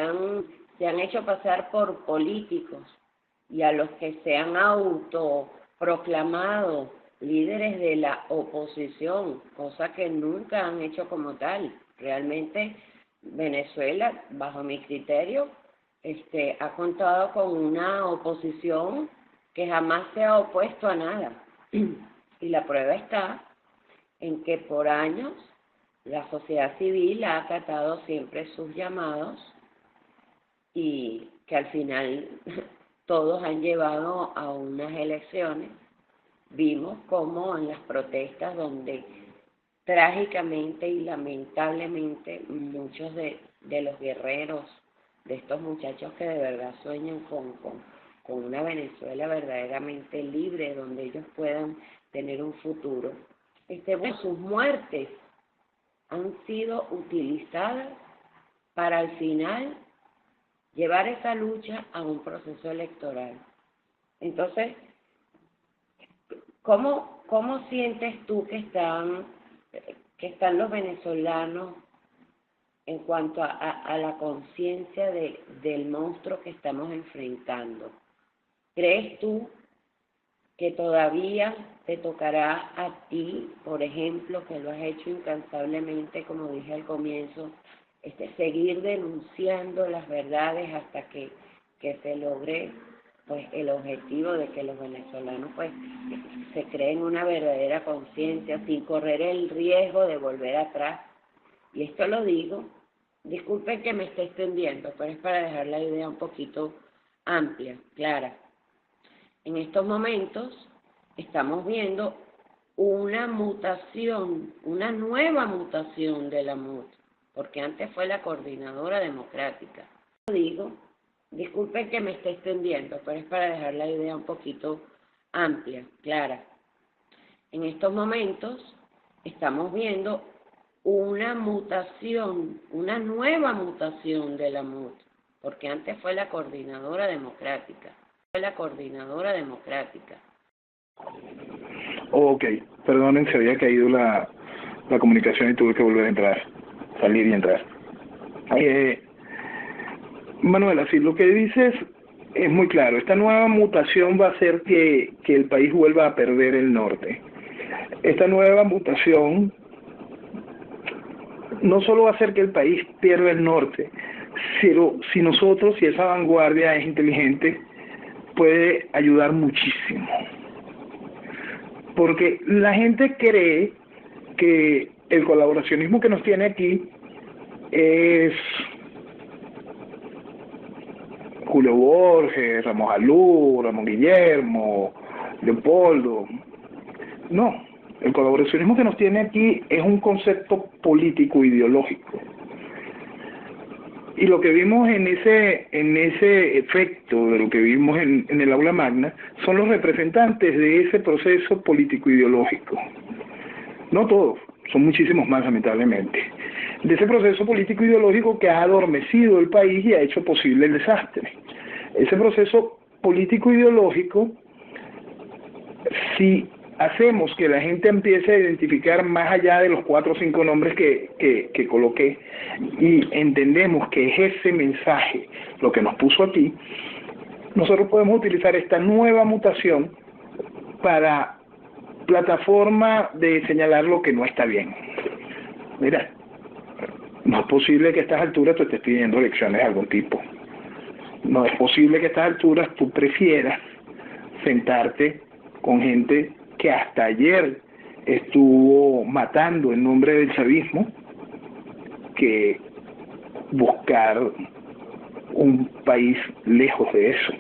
se han hecho pasar por políticos y a los que se han autoproclamado líderes de la oposición, cosa que nunca han hecho como tal. Realmente Venezuela, bajo mi criterio, ha contado con una oposición que jamás se ha opuesto a nada. Y la prueba está en que por años la sociedad civil ha acatado siempre sus llamados y que al final todos han llevado a unas elecciones. Vimos cómo en las protestas donde trágicamente y lamentablemente muchos de los guerreros, de estos muchachos que de verdad sueñan con una Venezuela verdaderamente libre, donde ellos puedan tener un futuro, sus muertes han sido utilizadas para al final llevar esa lucha a un proceso electoral. Entonces, ¿cómo sientes tú que están los venezolanos en cuanto a la conciencia del monstruo que estamos enfrentando? ¿Crees tú que todavía te tocará a ti, por ejemplo, que lo has hecho incansablemente, como dije al comienzo, seguir denunciando las verdades hasta que se logre pues el objetivo de que los venezolanos pues se creen una verdadera conciencia sin correr el riesgo de volver atrás? Y esto lo digo, disculpen que me esté extendiendo, pero es para dejar la idea un poquito amplia, clara. En estos momentos estamos viendo una mutación, una nueva mutación de la MUD, porque antes fue la Coordinadora Democrática. Lo digo, disculpen que me esté extendiendo, pero es para dejar la idea un poquito amplia, clara. En estos momentos estamos viendo una mutación, una nueva mutación de la MUD, porque antes fue la Coordinadora Democrática. Ok, perdonen, se había caído la comunicación y tuve que volver a entrar, salir y entrar. Manuela, sí, lo que dices es muy claro. Esta nueva mutación va a hacer que el país vuelva a perder el norte. Esta nueva mutación no solo va a hacer que el país pierda el norte, pero si nosotros, si esa vanguardia es inteligente, puede ayudar muchísimo. Porque la gente cree que el colaboracionismo que nos tiene aquí es Julio Borges, Ramos Alú, Ramón Guillermo, Leopoldo. No, el colaboracionismo que nos tiene aquí es un concepto político ideológico. Y lo que vimos en ese efecto de lo que vimos en el aula magna son los representantes de ese proceso político ideológico. No todos, son muchísimos más, lamentablemente. De ese proceso político ideológico que ha adormecido el país y ha hecho posible el desastre. Ese proceso político ideológico, si hacemos que la gente empiece a identificar más allá de los 4 o 5 nombres que coloqué y entendemos que es ese mensaje lo que nos puso aquí, nosotros podemos utilizar esta nueva mutación para plataforma de señalar lo que no está bien. Mira, no es posible que a estas alturas tú estés pidiendo elecciones de algún tipo. No es posible que a estas alturas tú prefieras sentarte con gente que hasta ayer estuvo matando en nombre del chavismo que buscar un país lejos de eso.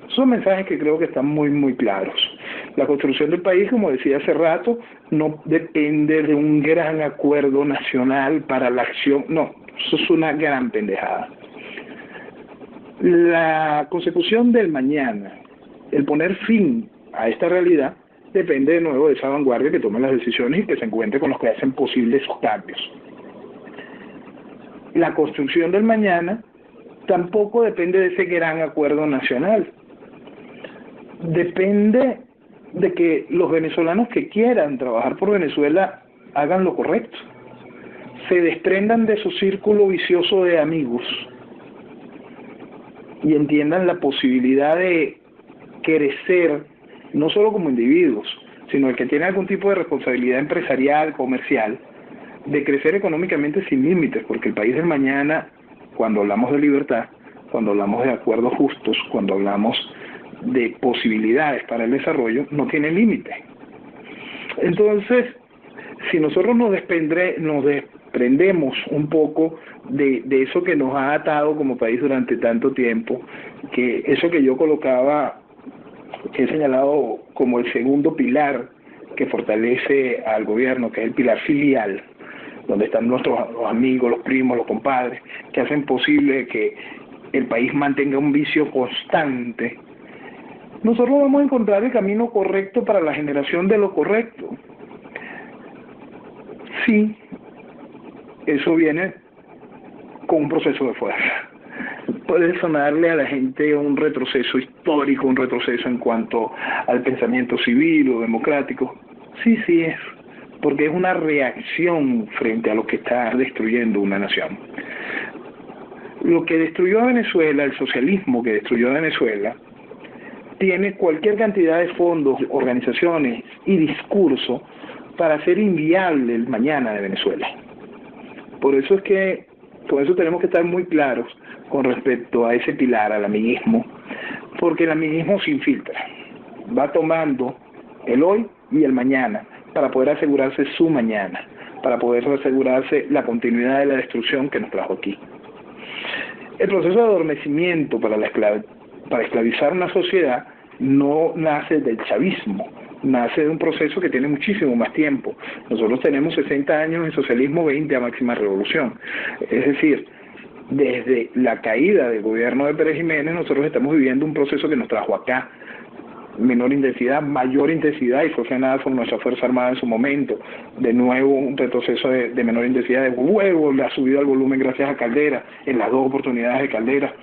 Son mensajes que creo que están muy, muy claros. La construcción del país, como decía hace rato, no depende de un gran acuerdo nacional para la acción. No, eso es una gran pendejada. La consecución del mañana, el poner fin a esta realidad, depende de nuevo de esa vanguardia que tome las decisiones y que se encuentre con los que hacen posibles cambios. La construcción del mañana tampoco depende de ese gran acuerdo nacional. Depende de que los venezolanos que quieran trabajar por Venezuela hagan lo correcto, se desprendan de su círculo vicioso de amigos y entiendan la posibilidad de crecer, no solo como individuos, sino el que tiene algún tipo de responsabilidad empresarial, comercial, de crecer económicamente sin límites, porque el país del mañana, cuando hablamos de libertad, cuando hablamos de acuerdos justos, cuando hablamos de posibilidades para el desarrollo, no tiene límite. Entonces, si nosotros nos desprendemos un poco de eso que nos ha atado como país durante tanto tiempo, que eso que yo colocaba, que he señalado como el segundo pilar que fortalece al gobierno, que es el pilar filial, donde están los amigos, los primos, los compadres, que hacen posible que el país mantenga un vicio constante, nosotros vamos a encontrar el camino correcto para la generación de lo correcto. Sí, eso viene con un proceso de fuerza. Puede sonarle a la gente un retroceso histórico, un retroceso en cuanto al pensamiento civil o democrático. Sí, sí es, porque es una reacción frente a lo que está destruyendo una nación. Lo que destruyó a Venezuela, el socialismo que destruyó a Venezuela, tiene cualquier cantidad de fondos, organizaciones y discurso para hacer inviable el mañana de Venezuela. Por eso tenemos que estar muy claros con respecto a ese pilar, al amiguismo, porque el amiguismo se infiltra, va tomando el hoy y el mañana para poder asegurarse su mañana, para poder asegurarse la continuidad de la destrucción que nos trajo aquí. El proceso de adormecimiento para esclavizar una sociedad no nace del chavismo, nace de un proceso que tiene muchísimo más tiempo. Nosotros tenemos 60 años en socialismo, 20 a máxima revolución. Es decir, desde la caída del gobierno de Pérez Jiménez, nosotros estamos viviendo un proceso que nos trajo acá menor intensidad, mayor intensidad, y fue frenada por nuestra Fuerza Armada en su momento. De nuevo un retroceso de menor intensidad, de nuevo le ha subido al volumen gracias a Caldera, en las dos oportunidades de Caldera,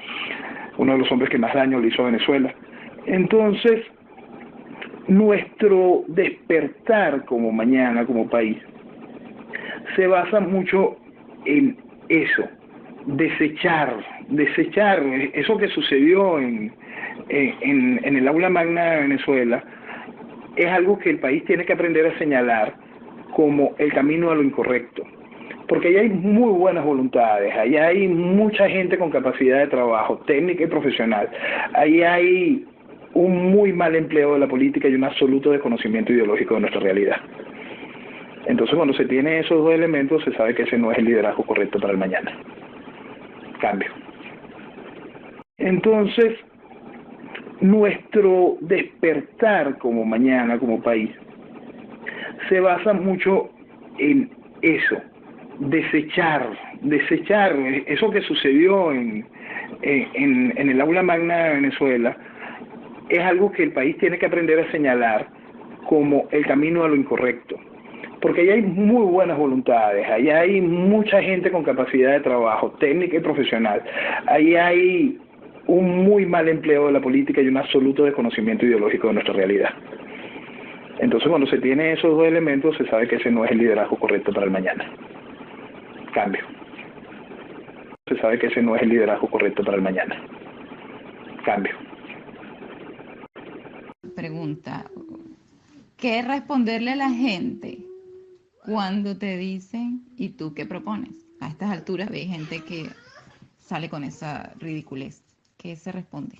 uno de los hombres que más daño le hizo a Venezuela. Entonces, nuestro despertar como mañana, como país, se basa mucho en eso, desechar eso que sucedió en el aula magna de Venezuela. Es algo que el país tiene que aprender a señalar como el camino a lo incorrecto, porque ahí hay muy buenas voluntades, ahí hay mucha gente con capacidad de trabajo técnica y profesional, ahí hay un muy mal empleo de la política y un absoluto desconocimiento ideológico de nuestra realidad. Entonces, cuando se tiene esos dos elementos, se sabe que ese no es el liderazgo correcto para el mañana. Cambio. Entonces, nuestro despertar como mañana, como país, se basa mucho en eso, desechar eso que sucedió en el aula magna de Venezuela. Es algo que el país tiene que aprender a señalar como el camino a lo incorrecto, porque ahí hay muy buenas voluntades, ahí hay mucha gente con capacidad de trabajo técnica y profesional, ahí hay un muy mal empleo de la política y un absoluto desconocimiento ideológico de nuestra realidad. Entonces, cuando se tiene esos dos elementos, se sabe que ese no es el liderazgo correcto para el mañana. Cambio. Se sabe que ese no es el liderazgo correcto para el mañana. Cambio. Pregunta, ¿qué responderle a la gente cuando te dicen, ¿y tú qué propones? A estas alturas ve gente que sale con esa ridiculez. ¿Qué se responde?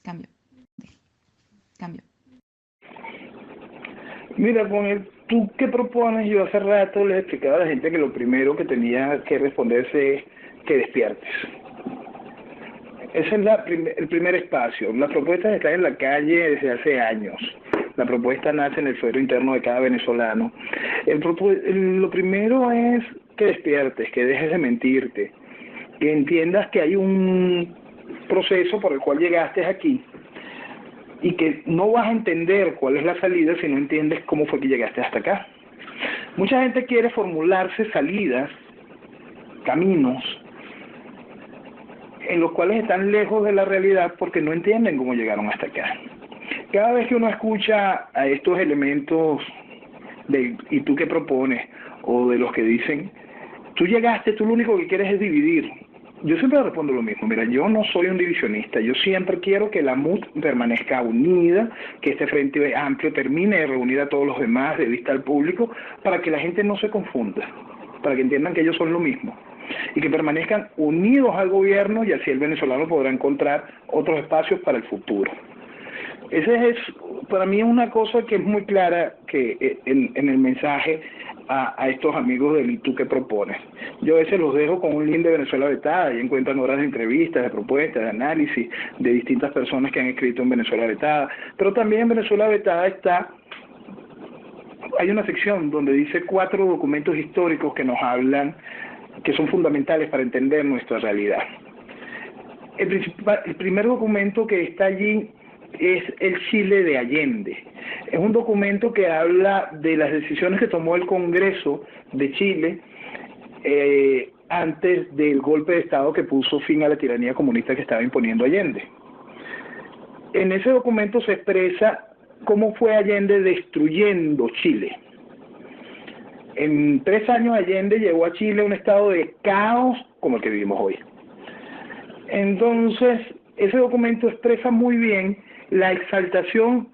Cambio. Mira, con el tú qué propones, yo hace rato le explicaba a la gente que lo primero que tenía que responderse es que despiertes. Ese es el primer espacio. Las propuestas están en la calle desde hace años. La propuesta nace en el fuero interno de cada venezolano. Lo primero es que despiertes, que dejes de mentirte, que entiendas que hay un proceso por el cual llegaste aquí y que no vas a entender cuál es la salida si no entiendes cómo fue que llegaste hasta acá. Mucha gente quiere formularse salidas, caminos, en los cuales están lejos de la realidad porque no entienden cómo llegaron hasta acá. Cada vez que uno escucha a estos elementos de ¿y tú qué propones? O de los que dicen, tú llegaste, tú lo único que quieres es dividir. Yo siempre respondo lo mismo, mira, yo no soy un divisionista, yo siempre quiero que la MUT permanezca unida, que este Frente Amplio termine de reunir a todos los demás de vista al público, para que la gente no se confunda, para que entiendan que ellos son lo mismo, y que permanezcan unidos al gobierno, y así el venezolano podrá encontrar otros espacios para el futuro. Ese es, para mí, una cosa que es muy clara que en el mensaje a estos amigos del ¿y tú qué propones? Yo a veces los dejo con un link de Venezuela Vetada y encuentran horas de entrevistas, de propuestas, de análisis de distintas personas que han escrito en Venezuela Vetada, pero también en Venezuela Vetada hay una sección donde dice 4 documentos históricos que nos hablan, que son fundamentales para entender nuestra realidad. El primer documento que está allí es el Chile de Allende. Es un documento que habla de las decisiones que tomó el Congreso de Chile antes del golpe de Estado que puso fin a la tiranía comunista que estaba imponiendo Allende. En ese documento se expresa cómo fue Allende destruyendo Chile. En 3 años Allende llevó a Chile a un estado de caos como el que vivimos hoy. Entonces, ese documento expresa muy bien la exaltación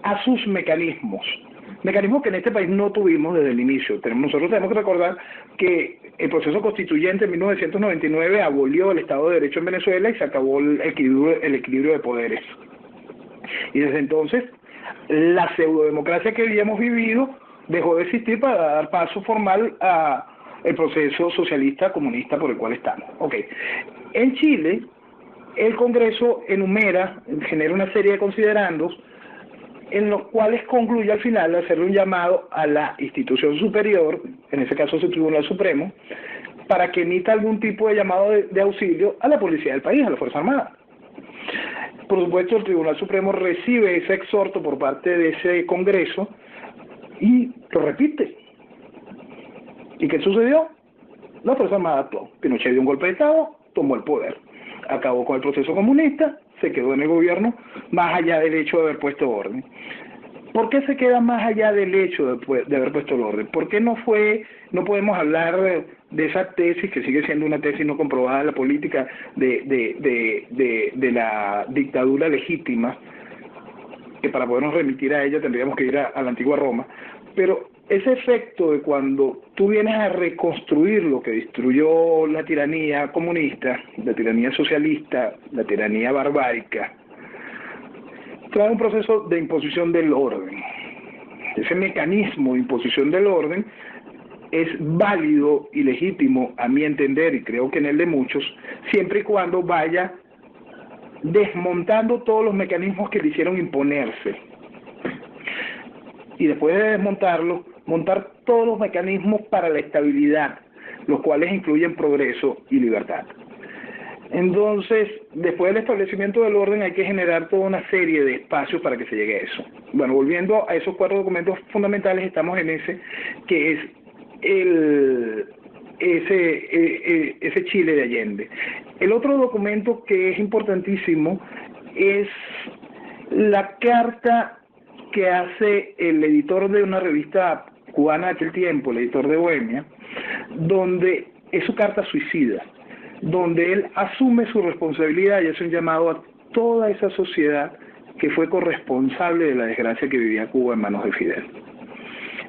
a sus mecanismos que en este país no tuvimos desde el inicio. Nosotros tenemos que recordar que el proceso constituyente en 1999 abolió el Estado de Derecho en Venezuela y se acabó el equilibrio de poderes. Y desde entonces, la pseudodemocracia que habíamos vivido dejó de existir para dar paso formal a el proceso socialista comunista por el cual estamos. Okay. En Chile, el Congreso genera una serie de considerandos en los cuales concluye al final hacerle un llamado a la institución superior, en ese caso es el Tribunal Supremo, para que emita algún tipo de llamado de auxilio a la policía del país, a la Fuerza Armada. Por supuesto, el Tribunal Supremo recibe ese exhorto por parte de ese Congreso y lo repite. ¿Y qué sucedió? La Fuerza Armada actuó. Pinochet dio un golpe de Estado, tomó el poder. Acabó con el proceso comunista, se quedó en el gobierno, más allá del hecho de haber puesto orden. ¿Por qué se queda más allá del hecho de haber puesto el orden? ¿Por qué no podemos hablar de esa tesis, que sigue siendo una tesis no comprobada en la política, de la dictadura legítima, que para podernos remitir a ella tendríamos que ir a la antigua Roma? Pero ese efecto de cuando tú vienes a reconstruir lo que destruyó la tiranía comunista, la tiranía socialista, la tiranía barbárica, trae un proceso de imposición del orden. Ese mecanismo de imposición del orden es válido y legítimo a mi entender, y creo que en el de muchos, siempre y cuando vaya desmontando todos los mecanismos que le hicieron imponerse. Y después de desmontarlo, montar todos los mecanismos para la estabilidad, los cuales incluyen progreso y libertad. Entonces, después del establecimiento del orden hay que generar toda una serie de espacios para que se llegue a eso. Bueno, volviendo a esos 4 documentos fundamentales, estamos en ese, que es ese Chile de Allende. El otro documento que es importantísimo es la carta que hace el editor de una revista cubana de aquel tiempo, el editor de Bohemia, donde es su carta suicida, donde él asume su responsabilidad y hace un llamado a toda esa sociedad que fue corresponsable de la desgracia que vivía Cuba en manos de Fidel.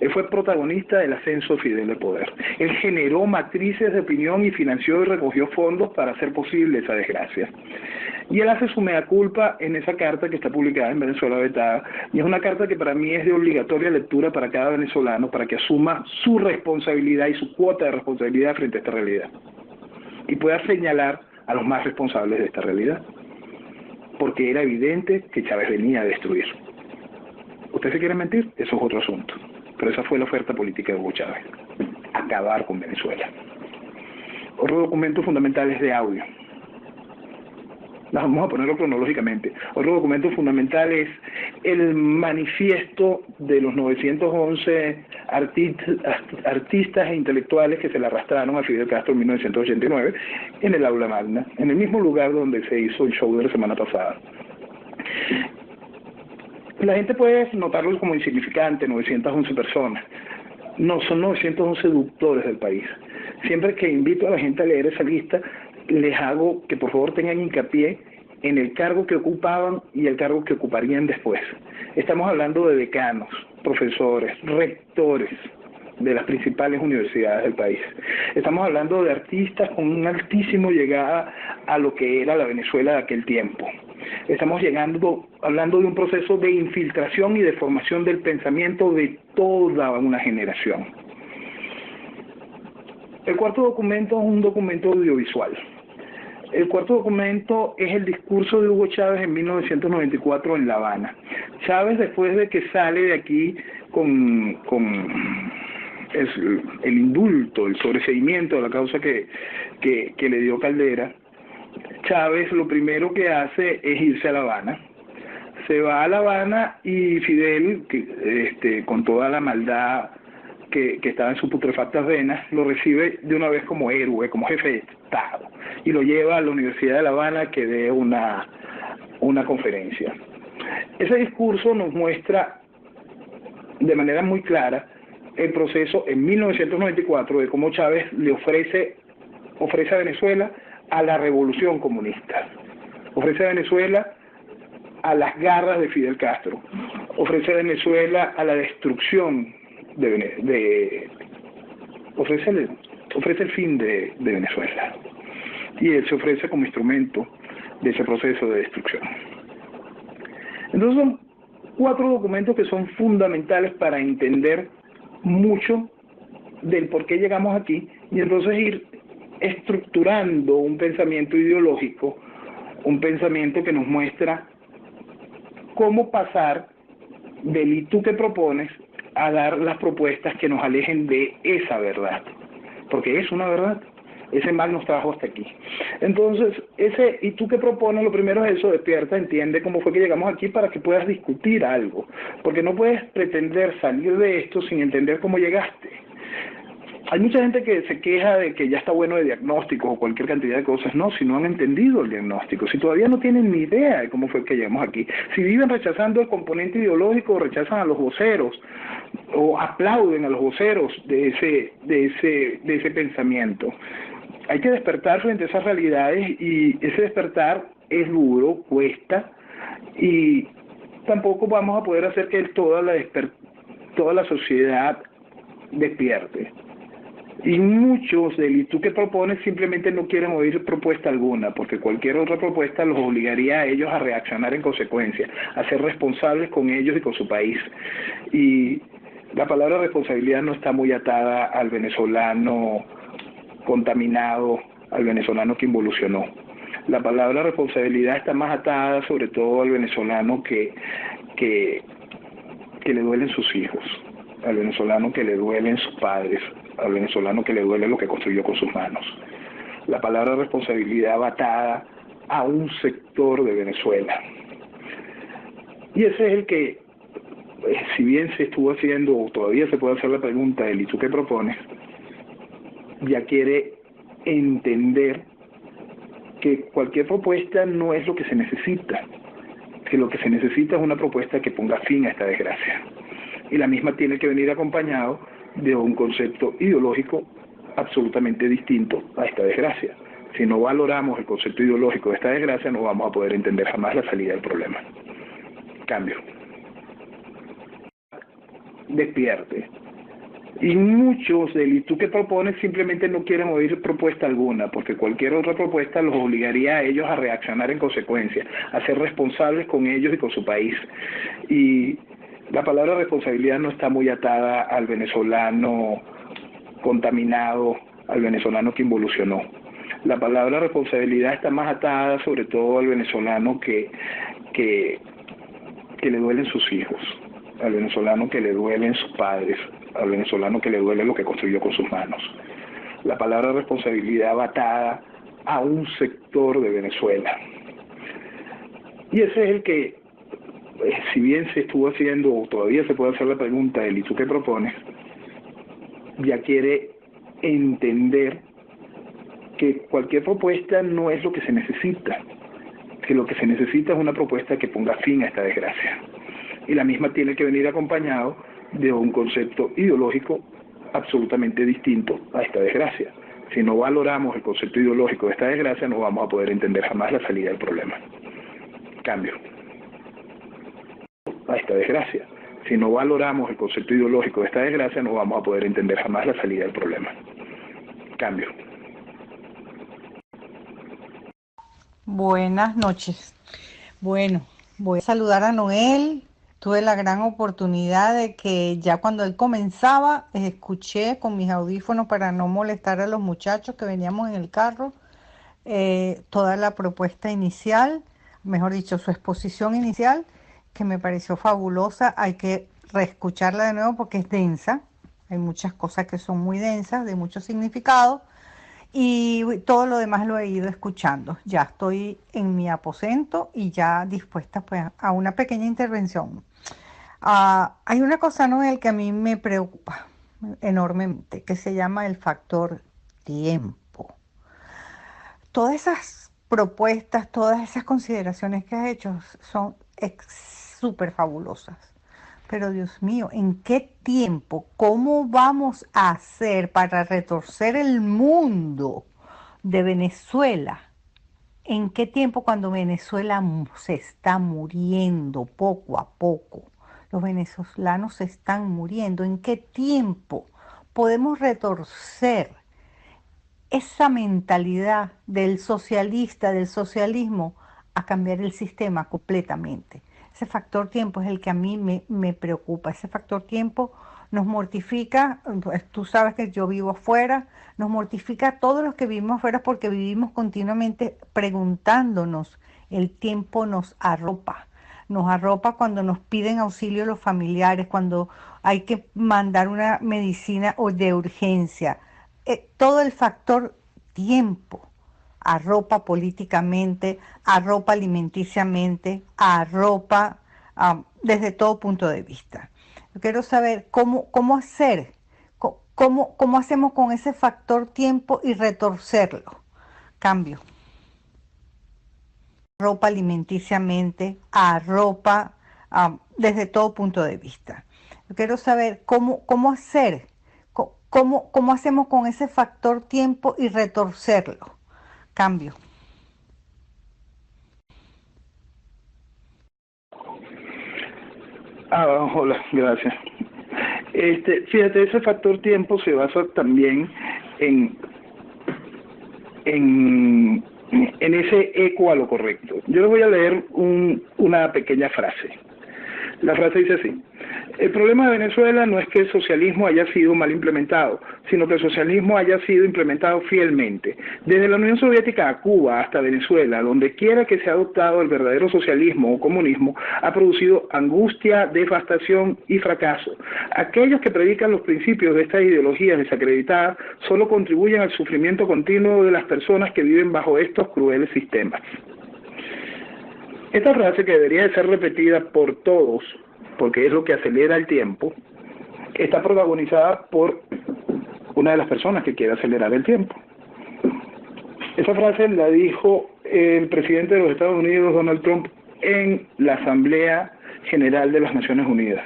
Él fue protagonista del ascenso de Fidel al poder. Él generó matrices de opinión y financió y recogió fondos para hacer posible esa desgracia. Y él hace su mea culpa en esa carta que está publicada en Venezuela Vetada, y es una carta que para mí es de obligatoria lectura para cada venezolano, para que asuma su responsabilidad y su cuota de responsabilidad frente a esta realidad, y pueda señalar a los más responsables de esta realidad, porque era evidente que Chávez venía a destruir. ¿Usted se quiere mentir? Eso es otro asunto, pero esa fue la oferta política de Hugo Chávez, acabar con Venezuela. Otro documento fundamental es de audio. Vamos a ponerlo cronológicamente. Otro documento fundamental es el manifiesto de los 911 artistas e intelectuales que se le arrastraron a Fidel Castro en 1989 en el aula magna, en el mismo lugar donde se hizo el show de la semana pasada. La gente puede notarlo como insignificante, 911 personas. No, son 911 seductores del país. Siempre que invito a la gente a leer esa lista, les hago que por favor tengan hincapié en el cargo que ocupaban y el cargo que ocuparían después. Estamos hablando de decanos, profesores, rectores de las principales universidades del país. Estamos hablando de artistas con una altísima llegada a lo que era la Venezuela de aquel tiempo. Estamos hablando de un proceso de infiltración y de formación del pensamiento de toda una generación. El cuarto documento es un documento audiovisual. El cuarto documento es el discurso de Hugo Chávez en 1994 en La Habana. Chávez, después de que sale de aquí con el indulto, el sobreseimiento de la causa que le dio Caldera, Chávez lo primero que hace es irse a La Habana. Se va a La Habana y Fidel, con toda la maldad que estaba en sus putrefactas venas, lo recibe de una vez como héroe, como jefe de Estado, y lo lleva a la Universidad de La Habana que dé una conferencia. Ese discurso nos muestra de manera muy clara el proceso en 1994 de cómo Chávez le ofrece a Venezuela a la revolución comunista, ofrece a Venezuela a las garras de Fidel Castro, ofrece a Venezuela a la destrucción ofrece el fin de Venezuela, y él se ofrece como instrumento de ese proceso de destrucción. Entonces son 4 documentos que son fundamentales para entender mucho del por qué llegamos aquí, y entonces ir estructurando un pensamiento ideológico, un pensamiento que nos muestra cómo pasar del "y tú qué propones" a dar las propuestas que nos alejen de esa verdad, porque es una verdad. Ese mal nos trajo hasta aquí. Entonces, ese "y tú qué propones", lo primero es eso: despierta, entiende cómo fue que llegamos aquí para que puedas discutir algo, porque no puedes pretender salir de esto sin entender cómo llegaste. Hay mucha gente que se queja de que ya está bueno de diagnósticos o cualquier cantidad de cosas. No, si no han entendido el diagnóstico, si todavía no tienen ni idea de cómo fue que llegamos aquí, si viven rechazando el componente ideológico, o rechazan a los voceros, o aplauden a los voceros de ese pensamiento. Hay que despertar frente a esas realidades, y ese despertar es duro, cuesta, y tampoco vamos a poder hacer que toda la sociedad despierte. Y muchos del "y tú qué propones" simplemente no quieren oír propuesta alguna, porque cualquier otra propuesta los obligaría a ellos a reaccionar en consecuencia, a ser responsables con ellos y con su país. Y la palabra responsabilidad no está muy atada al venezolano contaminado, al venezolano que involucionó. La palabra responsabilidad está más atada sobre todo al venezolano que le duelen sus hijos, al venezolano que le duelen sus padres, al venezolano que le duele lo que construyó con sus manos. La palabra responsabilidad va atada a un sector de Venezuela. Y ese es el que, si bien se estuvo haciendo, o todavía se puede hacer la pregunta del "¿y tú qué propones?", ya quiere entender que cualquier propuesta no es lo que se necesita, que lo que se necesita es una propuesta que ponga fin a esta desgracia. Y la misma tiene que venir acompañado de un concepto ideológico absolutamente distinto a esta desgracia. Si no valoramos el concepto ideológico de esta desgracia, no vamos a poder entender jamás la salida del problema. Cambio. Despierte. Y muchos del ¿y tú qué propones? Simplemente no quieren oír propuesta alguna, porque cualquier otra propuesta los obligaría a ellos a reaccionar en consecuencia, a ser responsables con ellos y con su país. Y la palabra responsabilidad no está muy atada al venezolano contaminado, al venezolano que involucionó. La palabra responsabilidad está más atada sobre todo al venezolano que le duelen sus hijos, al venezolano que le duelen sus padres, al venezolano que le duele lo que construyó con sus manos. La palabra responsabilidad va atada a un sector de Venezuela. Y ese es el que, si bien se estuvo haciendo, o todavía se puede hacer la pregunta del ¿y tú qué propones?, ya quiere entender que cualquier propuesta no es lo que se necesita, que lo que se necesita es una propuesta que ponga fin a esta desgracia. Y la misma tiene que venir acompañado de un concepto ideológico absolutamente distinto a esta desgracia. Si no valoramos el concepto ideológico de esta desgracia, no vamos a poder entender jamás la salida del problema. Cambio. A esta desgracia. Si no valoramos el concepto ideológico de esta desgracia, no vamos a poder entender jamás la salida del problema. Cambio. Buenas noches. Bueno, voy a saludar a Noel. Tuve la gran oportunidad de que ya cuando él comenzaba, escuché con mis audífonos para no molestar a los muchachos que veníamos en el carro, toda la propuesta inicial, mejor dicho, su exposición inicial, que me pareció fabulosa. Hay que reescucharla de nuevo porque es densa. Hay muchas cosas que son muy densas, de mucho significado. Y todo lo demás lo he ido escuchando. Ya estoy en mi aposento y ya dispuesta pues a una pequeña intervención. Hay una cosa, Noel, que a mí me preocupa enormemente, que se llama el factor tiempo. Todas esas propuestas, todas esas consideraciones que has hecho son súper fabulosas. Pero Dios mío, ¿en qué tiempo? ¿Cómo vamos a hacer para retorcer el mundo de Venezuela? ¿En qué tiempo cuando Venezuela se está muriendo poco a poco? Los venezolanos se están muriendo. ¿En qué tiempo podemos retorcer esa mentalidad del socialista, del socialismo, a cambiar el sistema completamente? Ese factor tiempo es el que a mí me preocupa. Ese factor tiempo nos mortifica. Pues, tú sabes que yo vivo afuera, nos mortifica a todos los que vivimos afuera porque vivimos continuamente preguntándonos. El tiempo nos arropa cuando nos piden auxilio los familiares, cuando hay que mandar una medicina o de urgencia. Todo el factor tiempo arropa políticamente, arropa alimenticiamente, arropa desde todo punto de vista. Yo quiero saber cómo hacer, cómo hacemos con ese factor tiempo y retorcerlo. Cambio. Arropa alimenticiamente, arropa desde todo punto de vista. Yo quiero saber cómo hacer, cómo hacemos con ese factor tiempo y retorcerlo. Cambio. Hola, gracias. Fíjate, ese factor tiempo se basa también en ese eco a lo correcto. Yo les voy a leer una pequeña frase. La frase dice así: el problema de Venezuela no es que el socialismo haya sido mal implementado, sino que el socialismo haya sido implementado fielmente. Desde la Unión Soviética a Cuba hasta Venezuela, donde quiera que se ha adoptado el verdadero socialismo o comunismo, ha producido angustia, devastación y fracaso. Aquellos que predican los principios de estas ideologías desacreditadas solo contribuyen al sufrimiento continuo de las personas que viven bajo estos crueles sistemas. Esta frase, que debería de ser repetida por todos, porque es lo que acelera el tiempo, está protagonizada por una de las personas que quiere acelerar el tiempo. Esa frase la dijo el presidente de los Estados Unidos, Donald Trump, en la Asamblea General de las Naciones Unidas.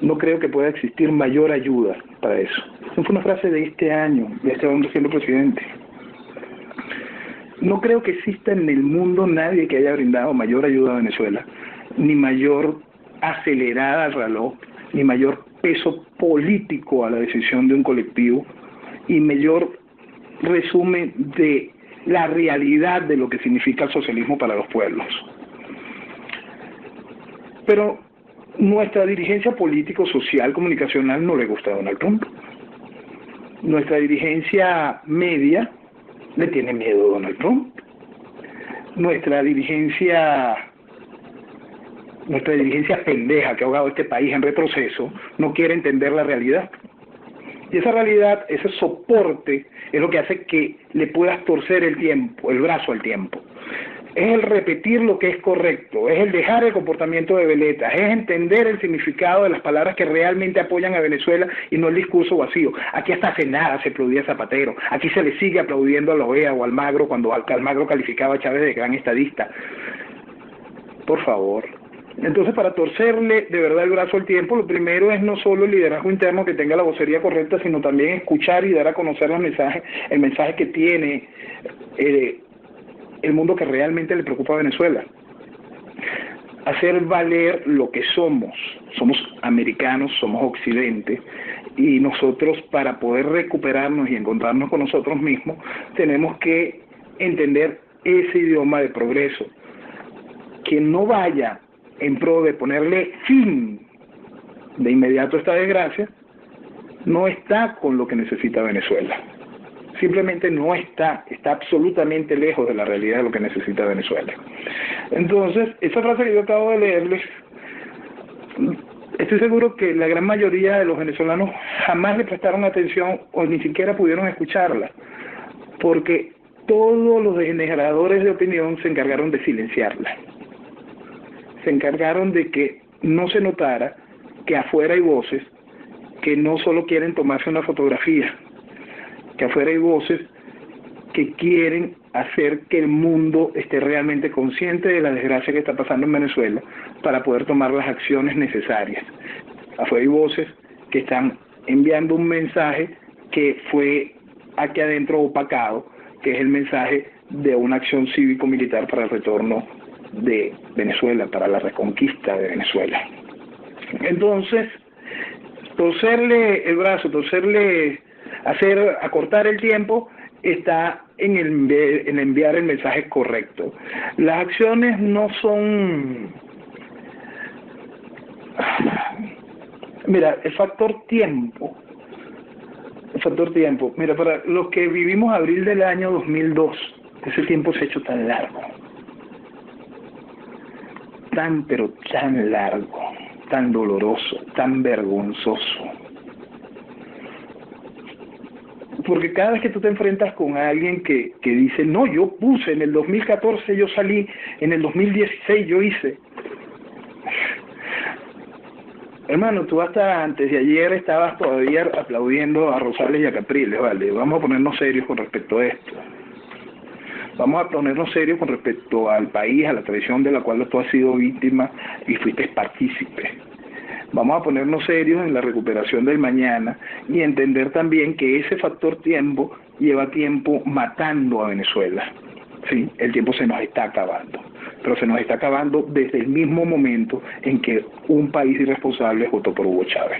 No creo que pueda existir mayor ayuda para eso. Esa fue una frase de este año, de este hombre siendo presidente. No creo que exista en el mundo nadie que haya brindado mayor ayuda a Venezuela, ni mayor acelerada al reloj, ni mayor peso político a la decisión de un colectivo y mayor resumen de la realidad de lo que significa el socialismo para los pueblos. Pero nuestra dirigencia político-social comunicacional no le gusta a Donald Trump. Nuestra dirigencia media le tiene miedo a Donald Trump. Nuestra dirigencia pendeja que ha ahogado este país en retroceso no quiere entender la realidad. Y esa realidad, ese soporte, es lo que hace que le puedas torcer el brazo al tiempo. Es el repetir lo que es correcto, es el dejar el comportamiento de veletas, es entender el significado de las palabras que realmente apoyan a Venezuela y no el discurso vacío. Aquí hasta hace nada se aplaudía a Zapatero, aquí se le sigue aplaudiendo a la OEA o a Almagro cuando Almagro calificaba a Chávez de gran estadista. Por favor. Entonces, para torcerle de verdad el brazo al tiempo, lo primero es no solo el liderazgo interno que tenga la vocería correcta, sino también escuchar y dar a conocer el mensaje que tiene el mundo que realmente le preocupa a Venezuela. Hacer valer lo que somos. Somos americanos, somos occidente, y nosotros, para poder recuperarnos y encontrarnos con nosotros mismos, tenemos que entender ese idioma de progreso. Quien no vaya en pro de ponerle fin de inmediato a esta desgracia, no está con lo que necesita Venezuela. Simplemente no está absolutamente lejos de la realidad de lo que necesita Venezuela. Entonces, esa frase que yo acabo de leerles, estoy seguro que la gran mayoría de los venezolanos jamás le prestaron atención o ni siquiera pudieron escucharla, porque todos los generadores de opinión se encargaron de silenciarla. Se encargaron de que no se notara que afuera hay voces que no solo quieren tomarse una fotografía, que afuera hay voces que quieren hacer que el mundo esté realmente consciente de la desgracia que está pasando en Venezuela para poder tomar las acciones necesarias. Afuera hay voces que están enviando un mensaje que fue aquí adentro opacado, que es el mensaje de una acción cívico-militar para el retorno de Venezuela, para la reconquista de Venezuela. Entonces, torcerle el brazo, acortar el tiempo, está en enviar el mensaje correcto. Las acciones no son... Mira, el factor tiempo, mira, para los que vivimos abril del año 2002, ese tiempo se ha hecho tan largo. Pero tan largo, tan doloroso, tan vergonzoso. Porque cada vez que tú te enfrentas con alguien que dice, no, yo puse, en el 2014 yo salí, en el 2016 yo hice. Hermano, tú hasta antes de ayer estabas todavía aplaudiendo a Rosales y a Capriles, ¿vale? Vamos a ponernos serios con respecto a esto. Vamos a ponernos serios con respecto al país, a la tradición de la cual tú has sido víctima y fuiste partícipe. Vamos a ponernos serios en la recuperación del mañana y entender también que ese factor tiempo lleva tiempo matando a Venezuela. ¿Sí? El tiempo se nos está acabando, pero se nos está acabando desde el mismo momento en que un país irresponsable votó por Hugo Chávez.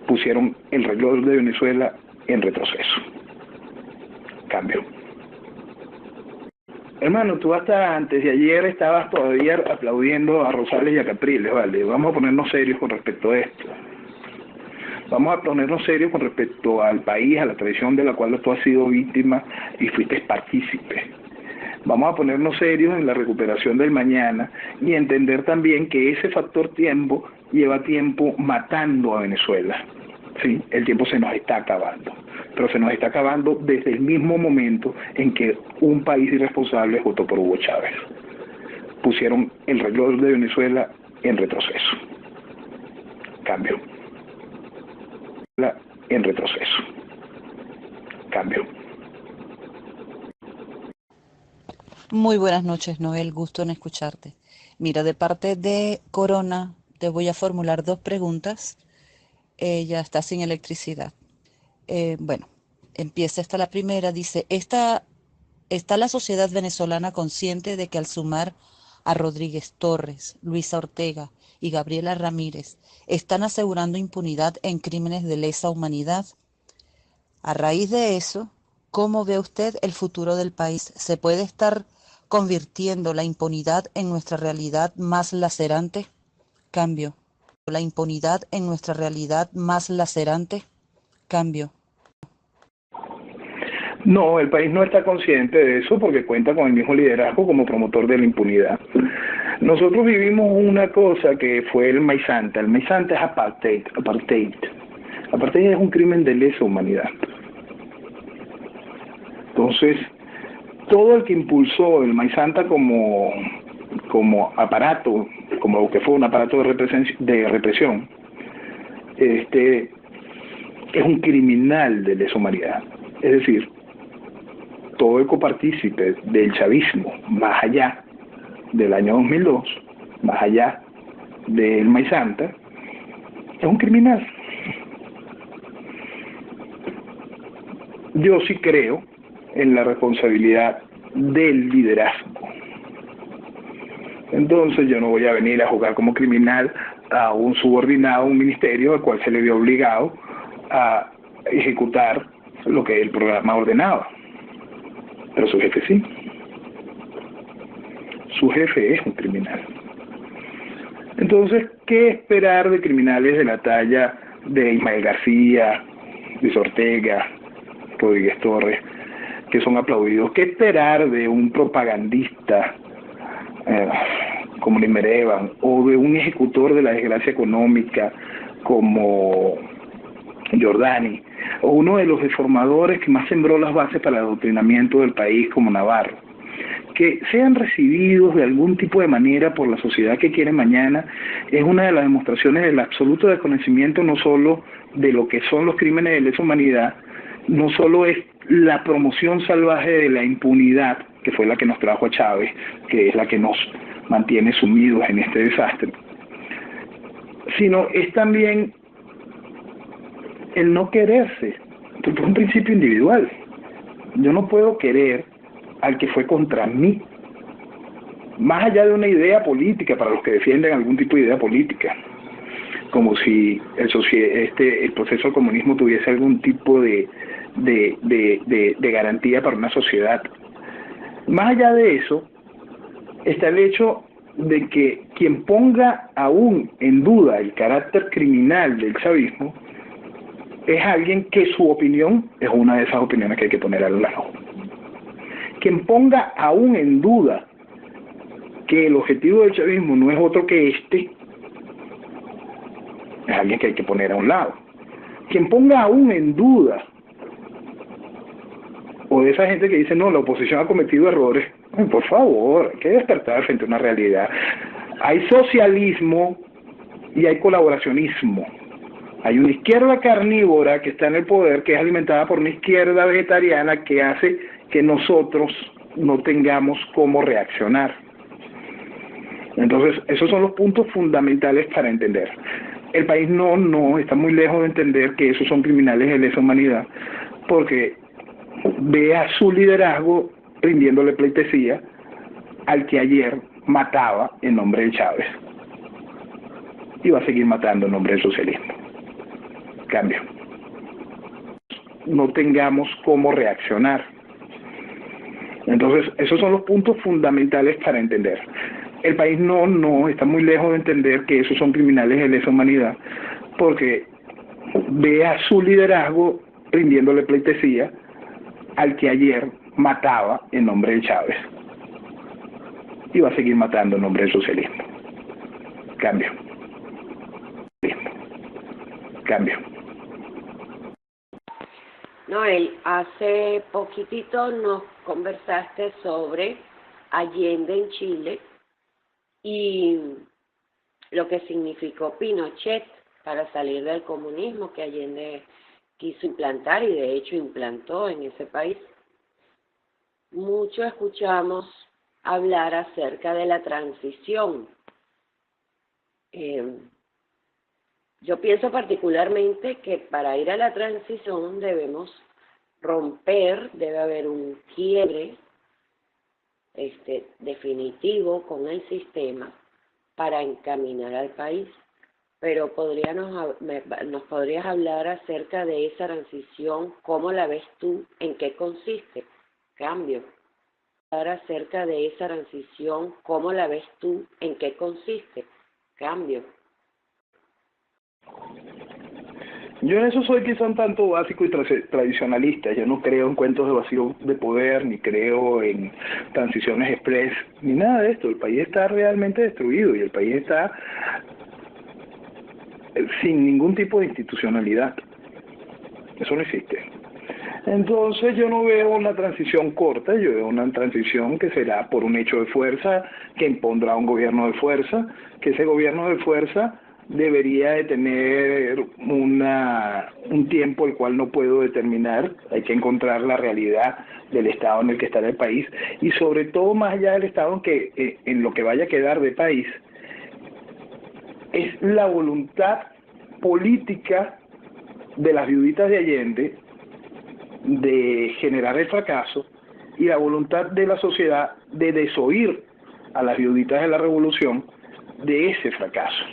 Pusieron el reloj de Venezuela en retroceso. Cambio. Hermano, tú hasta antes de ayer estabas todavía aplaudiendo a Rosales y a Capriles, ¿vale? Vamos a ponernos serios con respecto a esto. Vamos a ponernos serios con respecto al país, a la tradición de la cual tú has sido víctima y fuiste partícipe. Vamos a ponernos serios en la recuperación del mañana y entender también que ese factor tiempo lleva tiempo matando a Venezuela. Sí, el tiempo se nos está acabando, pero se nos está acabando desde el mismo momento en que un país irresponsable votó por Hugo Chávez. Pusieron el reloj de Venezuela en retroceso. Cambio. En retroceso. Cambio. Muy buenas noches, Noel, gusto en escucharte. Mira, de parte de Corona, te voy a formular 2 preguntas. Ella está sin electricidad. Bueno, empieza esta la primera, dice, ¿está la sociedad venezolana consciente de que al sumar a Rodríguez Torres, Luisa Ortega y Gabriela Ramírez están asegurando impunidad en crímenes de lesa humanidad. A raíz de eso, ¿cómo ve usted el futuro del país? ¿Se puede estar convirtiendo la impunidad en nuestra realidad más lacerante? Cambio. La impunidad en nuestra realidad más lacerante. Cambio. No, el país no está consciente de eso porque cuenta con el mismo liderazgo como promotor de la impunidad. Nosotros vivimos una cosa que fue el Maizanta. El Maizanta es apartheid. Apartheid es un crimen de lesa humanidad. Entonces, todo el que impulsó el Maizanta como aparato, como lo que fue un aparato de represión, es un criminal de lesa humanidad. Es decir, todo el copartícipe del chavismo, más allá del año 2002, más allá del Maizanta, es un criminal. Yo sí creo en la responsabilidad del liderazgo. Entonces yo no voy a venir a jugar como criminal a un subordinado, a un ministerio al cual se le vio obligado a ejecutar lo que el programa ordenaba. Pero su jefe sí. Su jefe es un criminal. Entonces, ¿qué esperar de criminales de la talla de Ismael García, Luis Ortega, Rodríguez Torres, que son aplaudidos? ¿Qué esperar de un propagandista como Limer Evans, o de un ejecutor de la desgracia económica como Giordani, o uno de los reformadores que más sembró las bases para el adoctrinamiento del país como Navarro? Que sean recibidos de algún tipo de manera por la sociedad que quiere mañana es una de las demostraciones del absoluto desconocimiento no solo de lo que son los crímenes de lesa humanidad, no solo es la promoción salvaje de la impunidad, que fue la que nos trajo a Chávez, que es la que nos mantiene sumidos en este desastre, sino es también el no quererse, porque es un principio individual. Yo no puedo querer al que fue contra mí, más allá de una idea política, para los que defienden algún tipo de idea política, como si el proceso del comunismo tuviese algún tipo de garantía para una sociedad. Más allá de eso, está el hecho de que quien ponga aún en duda el carácter criminal del chavismo es alguien que su opinión es una de esas opiniones que hay que poner al lado. Quien ponga aún en duda que el objetivo del chavismo no es otro que es alguien que hay que poner a un lado. Quien ponga aún en duda, o de esa gente que dice, no, la oposición ha cometido errores, por favor, hay que despertar frente a una realidad. Hay socialismo y hay colaboracionismo. Hay una izquierda carnívora que está en el poder, que es alimentada por una izquierda vegetariana que hace que nosotros no tengamos cómo reaccionar. Entonces, esos son los puntos fundamentales para entender. El país no está muy lejos de entender que esos son criminales de lesa humanidad, porque ve a su liderazgo rindiéndole pleitesía al que ayer mataba en nombre de Chávez y va a seguir matando en nombre del socialismo. Cambio. No tengamos cómo reaccionar. Entonces, esos son los puntos fundamentales para entender. El país no está muy lejos de entender que esos son criminales de lesa humanidad, porque ve a su liderazgo rindiéndole pleitesía al que ayer mataba en nombre de Chávez y va a seguir matando en nombre del socialismo. Cambio. Cambio. Noel, hace poquitito nos conversaste sobre Allende en Chile y lo que significó Pinochet para salir del comunismo que Allende quiso implantar y de hecho implantó en ese país. Mucho escuchamos hablar acerca de la transición. Yo pienso particularmente que para ir a la transición debemos romper, debe haber un quiebre definitivo con el sistema para encaminar al país. Pero nos podrías hablar acerca de esa transición, ¿cómo la ves tú? ¿En qué consiste? Cambio. Hablar acerca de esa transición, ¿cómo la ves tú? ¿En qué consiste? Cambio. Yo en eso soy quizá un tanto básico y tradicionalista. Yo no creo en cuentos de vacío de poder, ni creo en transiciones express, ni nada de esto. El país está realmente destruido y el país está sin ningún tipo de institucionalidad. Eso no existe. Entonces yo no veo una transición corta, yo veo una transición que será por un hecho de fuerza, que impondrá un gobierno de fuerza, que ese gobierno de fuerza debería de tener un tiempo el cual no puedo determinar. Hay que encontrar la realidad del estado en el que está el país y sobre todo más allá del estado en lo que vaya a quedar de país, es la voluntad política de las viuditas de Allende de generar el fracaso y la voluntad de la sociedad de desoír a las viuditas de la revolución de ese fracaso.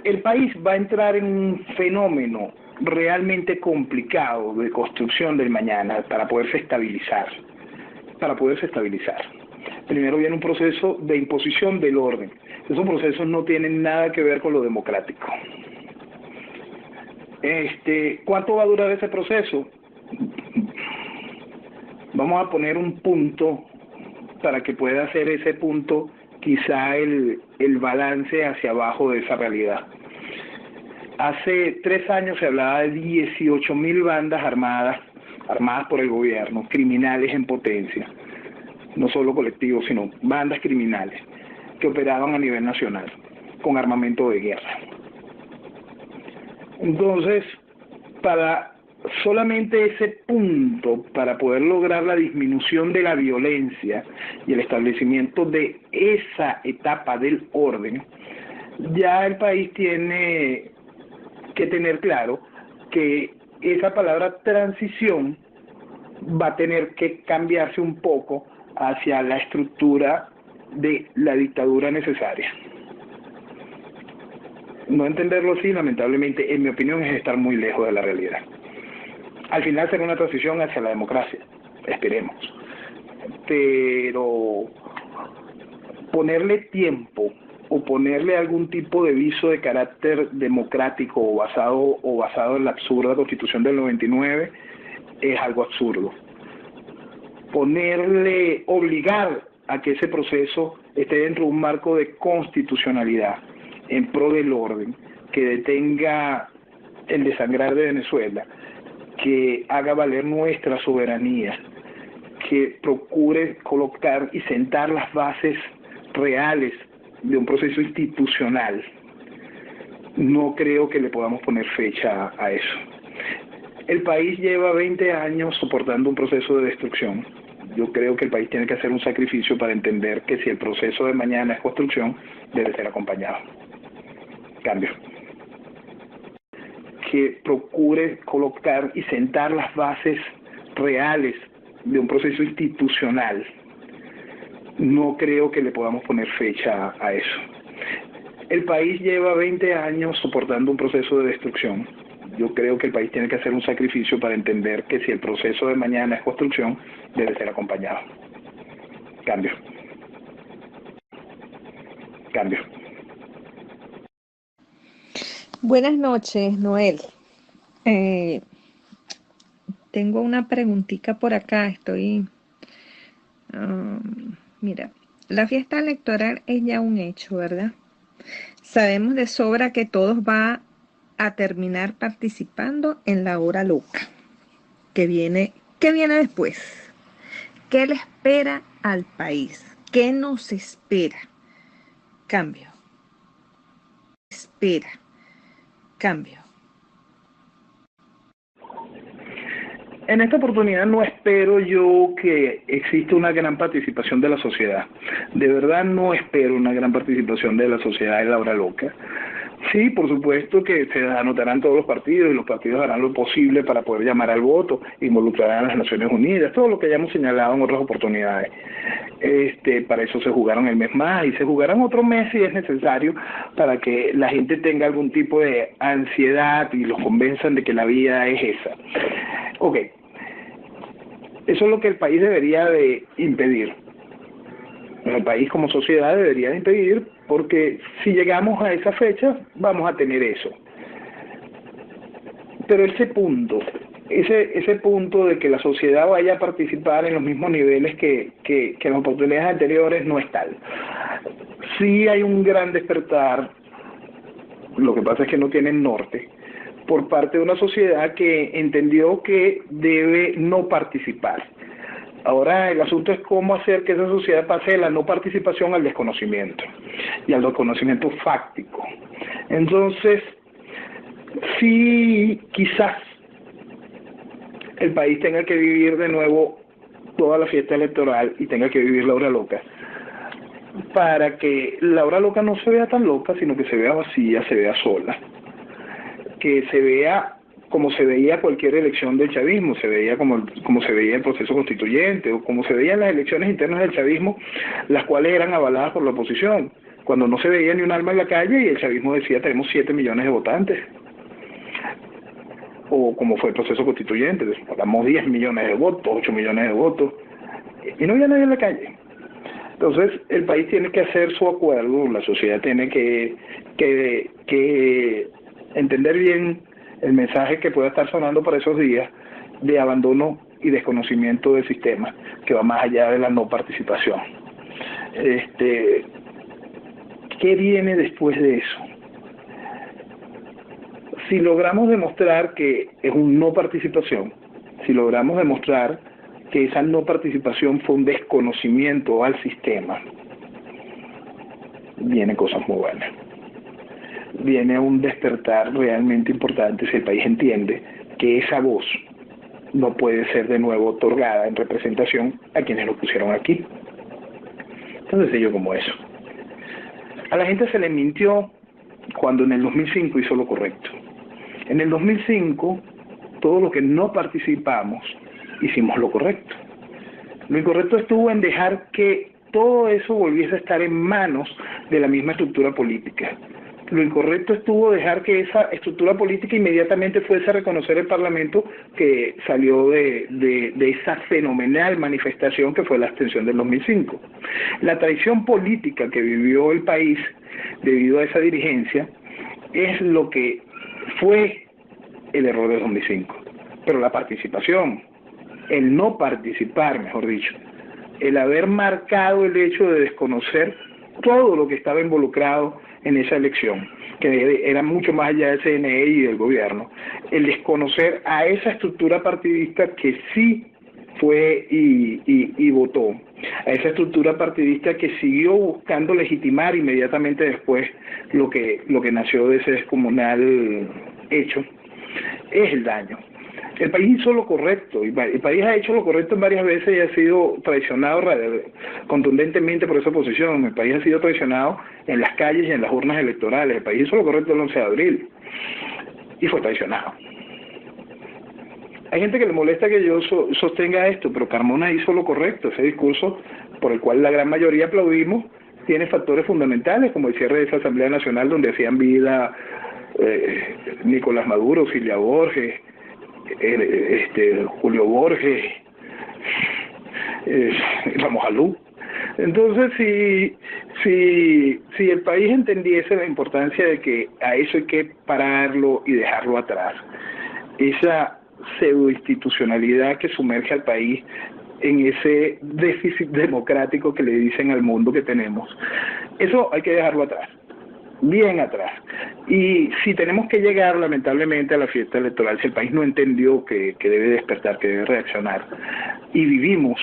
El país va a entrar en un fenómeno realmente complicado de construcción del mañana para poderse estabilizar. Primero viene un proceso de imposición del orden. Esos procesos no tienen nada que ver con lo democrático. ¿Cuánto va a durar ese proceso? Vamos a poner un punto para que pueda ser ese punto quizá el balance hacia abajo de esa realidad. Hace 3 años se hablaba de 18.000 bandas armadas por el gobierno, criminales en potencia, no solo colectivos, sino bandas criminales que operaban a nivel nacional con armamento de guerra. Entonces, para solamente ese punto, para poder lograr la disminución de la violencia y el establecimiento de esa etapa del orden, ya el país tiene que tener claro que esa palabra transición va a tener que cambiarse un poco hacia la estructura de la dictadura necesaria. No entenderlo así, lamentablemente, en mi opinión, es estar muy lejos de la realidad. Al final será una transición hacia la democracia, esperemos. Pero ponerle tiempo o ponerle algún tipo de viso de carácter democrático o basado en la absurda Constitución del 99 es algo absurdo. Obligar a que ese proceso esté dentro de un marco de constitucionalidad en pro del orden, que detenga el desangrar de Venezuela, que haga valer nuestra soberanía, que procure colocar y sentar las bases reales de un proceso institucional. No creo que le podamos poner fecha a eso. El país lleva 20 años soportando un proceso de destrucción. Yo creo que el país tiene que hacer un sacrificio para entender que si el proceso de mañana es construcción, debe ser acompañado. Cambio. Que procure colocar y sentar las bases reales de un proceso institucional. No creo que le podamos poner fecha a eso. El país lleva 20 años soportando un proceso de destrucción. Yo creo que el país tiene que hacer un sacrificio para entender que si el proceso de mañana es construcción, debe ser acompañado. Cambio. Buenas noches, Noel. Tengo una preguntita por acá. Mira, la fiesta electoral es ya un hecho, ¿verdad? Sabemos de sobra que todos van a terminar participando en la hora loca. ¿Qué viene después? ¿Qué le espera al país? ¿Qué nos espera? Cambio. Cambio. En esta oportunidad no espero yo que exista una gran participación de la sociedad. De verdad no espero una gran participación de la sociedad en la hora loca. Sí, por supuesto que se anotarán todos los partidos y los partidos harán lo posible para poder llamar al voto, involucrarán a las Naciones Unidas, todo lo que hayamos señalado en otras oportunidades. Para eso se jugaron el mes más y se jugarán otro mes si es necesario para que la gente tenga algún tipo de ansiedad y los convenzan de que la vida es esa. Ok, eso es lo que el país debería de impedir. El país como sociedad debería de impedir, porque si llegamos a esa fecha vamos a tener eso. Pero ese punto de que la sociedad vaya a participar en los mismos niveles que en las oportunidades anteriores no es tal. Sí hay un gran despertar, lo que pasa es que no tienen norte, por parte de una sociedad que entendió que debe no participar. Ahora el asunto es cómo hacer que esa sociedad pase de la no participación al desconocimiento y al desconocimiento fáctico. Entonces, sí, quizás el país tenga que vivir de nuevo toda la fiesta electoral y tenga que vivir la hora loca, para que la hora loca no se vea tan loca, sino que se vea vacía, se vea sola, que se vea como se veía cualquier elección del chavismo, se veía como se veía el proceso constituyente, o como se veían las elecciones internas del chavismo, las cuales eran avaladas por la oposición, cuando no se veía ni un alma en la calle y el chavismo decía tenemos 7 millones de votantes, o como fue el proceso constituyente, damos 10 millones de votos, 8 millones de votos, y no había nadie en la calle. Entonces el país tiene que hacer su acuerdo, la sociedad tiene que entender bien el mensaje que pueda estar sonando para esos días de abandono y desconocimiento del sistema, que va más allá de la no participación. ¿Qué viene después de eso? Si logramos demostrar que es un no participación, si logramos demostrar que esa no participación fue un desconocimiento al sistema, vienen cosas muy buenas. Viene un despertar realmente importante si el país entiende que esa voz no puede ser de nuevo otorgada en representación a quienes lo pusieron aquí. Tan sencillo como eso. A la gente se le mintió cuando en el 2005 hizo lo correcto. En el 2005, todos los que no participamos hicimos lo correcto. Lo incorrecto estuvo en dejar que todo eso volviese a estar en manos de la misma estructura política. Lo incorrecto estuvo dejar que esa estructura política inmediatamente fuese a reconocer el Parlamento que salió de esa fenomenal manifestación que fue la abstención del 2005. La traición política que vivió el país debido a esa dirigencia es lo que fue el error del 2005. Pero la participación, el no participar, mejor dicho, el haber marcado el hecho de desconocer todo lo que estaba involucrado en esa elección, que era mucho más allá del CNE y del gobierno, el desconocer a esa estructura partidista que sí fue y votó, a esa estructura partidista que siguió buscando legitimar inmediatamente después lo que nació de ese descomunal hecho, es el daño. El país hizo lo correcto, y el país ha hecho lo correcto en varias veces y ha sido traicionado contundentemente por esa oposición. El país ha sido traicionado en las calles y en las urnas electorales. El país hizo lo correcto el 11 de abril y fue traicionado. Hay gente que le molesta que yo sostenga esto, pero Carmona hizo lo correcto. Ese discurso por el cual la gran mayoría aplaudimos tiene factores fundamentales, como el cierre de esa Asamblea Nacional donde hacían vida Nicolás Maduro, Silvia Borges, Julio Borges, Ramos Alú. Entonces, si el país entendiese la importancia de que a eso hay que pararlo y dejarlo atrás, esa pseudoinstitucionalidad que sumerge al país en ese déficit democrático que le dicen al mundo que tenemos, eso hay que dejarlo atrás, bien atrás. Y si tenemos que llegar lamentablemente a la fiesta electoral, si el país no entendió que debe despertar, que debe reaccionar, y vivimos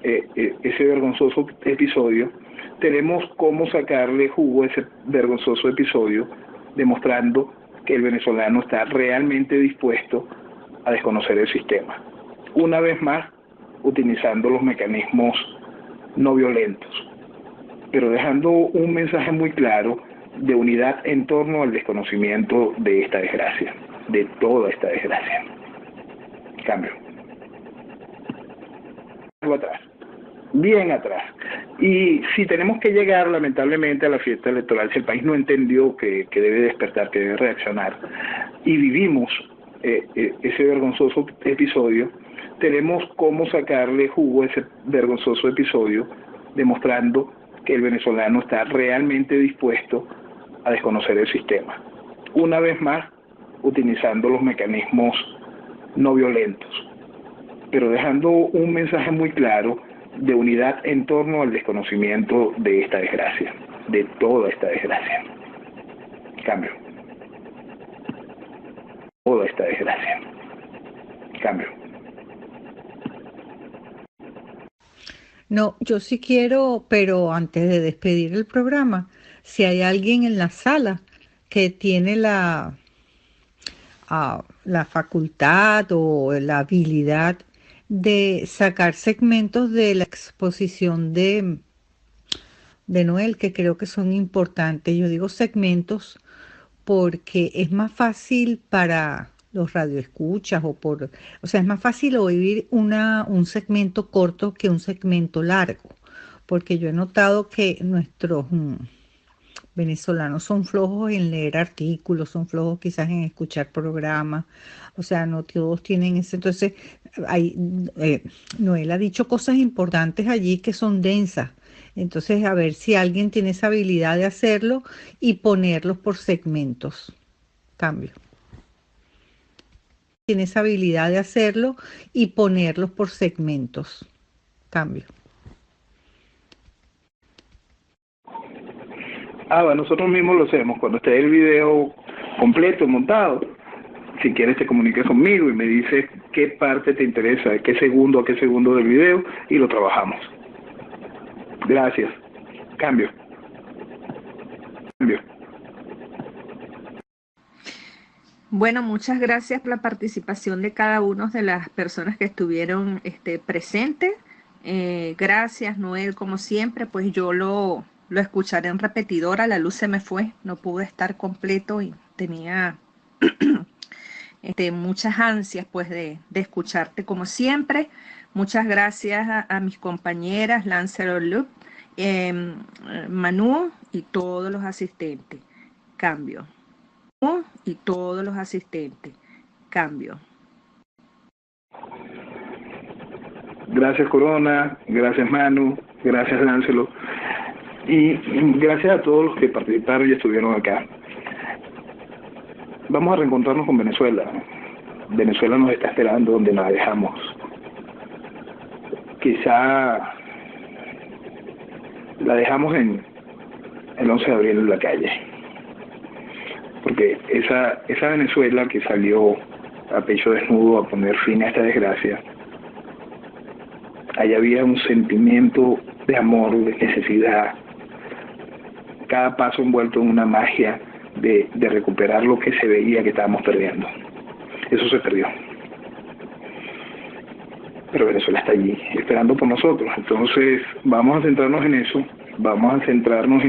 ese vergonzoso episodio, tenemos cómo sacarle jugo a ese vergonzoso episodio, demostrando que el venezolano está realmente dispuesto a desconocer el sistema. Una vez más, utilizando los mecanismos no violentos, pero dejando un mensaje muy claro de unidad en torno al desconocimiento de esta desgracia, de toda esta desgracia. Cambio. Algo atrás, bien atrás. Y si tenemos que llegar lamentablemente a la fiesta electoral, si el país no entendió que debe despertar, que debe reaccionar, y vivimos ese vergonzoso episodio, tenemos cómo sacarle jugo a ese vergonzoso episodio, demostrando que el venezolano está realmente dispuesto a desconocer el sistema. Una vez más, utilizando los mecanismos no violentos, pero dejando un mensaje muy claro de unidad en torno al desconocimiento de esta desgracia, de toda esta desgracia. Cambio. Toda esta desgracia. Cambio. No, yo sí quiero, pero antes de despedir el programa, si hay alguien en la sala que tiene la facultad o la habilidad de sacar segmentos de la exposición de Noel, que creo que son importantes. Yo digo segmentos porque es más fácil para los radioescuchas o sea, es más fácil oír un segmento corto que un segmento largo, porque yo he notado que nuestros venezolanos son flojos en leer artículos, son flojos quizás en escuchar programas, o sea, no todos tienen ese. Entonces, Noel ha dicho cosas importantes allí que son densas. Entonces, a ver si alguien tiene esa habilidad de hacerlo y ponerlos por segmentos. Cambio. Tiene esa habilidad de hacerlo y ponerlos por segmentos. Cambio. Bueno, nosotros mismos lo hacemos. Cuando esté el video completo, montado, si quieres te comunicas conmigo y me dices qué parte te interesa, a qué segundo del video, y lo trabajamos. Gracias. Cambio. Cambio. Bueno, muchas gracias por la participación de cada una de las personas que estuvieron presentes. Gracias, Noel, como siempre, pues yo lo escucharé en repetidora. La luz se me fue, no pude estar completo y tenía muchas ansias pues de escucharte como siempre. Muchas gracias a mis compañeras Lancelot Lup, Manu y todos los asistentes. Cambio. Y todos los asistentes. Cambio. Gracias, Corona. Gracias, Manu. Gracias, Lancelot. Y gracias a todos los que participaron y estuvieron acá. Vamos a reencontrarnos con Venezuela. Venezuela nos está esperando donde la dejamos. Quizá la dejamos en el 11 de abril en la calle. Porque esa Venezuela que salió a pecho desnudo a poner fin a esta desgracia, ahí había un sentimiento de amor, de necesidad, cada paso envuelto en una magia de recuperar lo que se veía que estábamos perdiendo. Eso se perdió. Pero Venezuela está allí, esperando por nosotros. Entonces, vamos a centrarnos en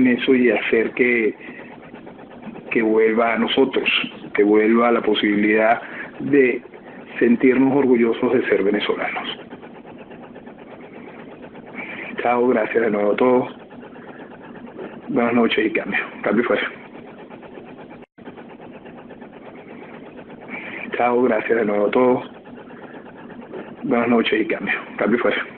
eso, y hacer que vuelva a nosotros, que vuelva a la posibilidad de sentirnos orgullosos de ser venezolanos. Chao, gracias de nuevo a todos. Buenas noches y cambio. Cambio fuera. Chao, gracias de nuevo a todos. Buenas noches y cambio. Cambio fuera.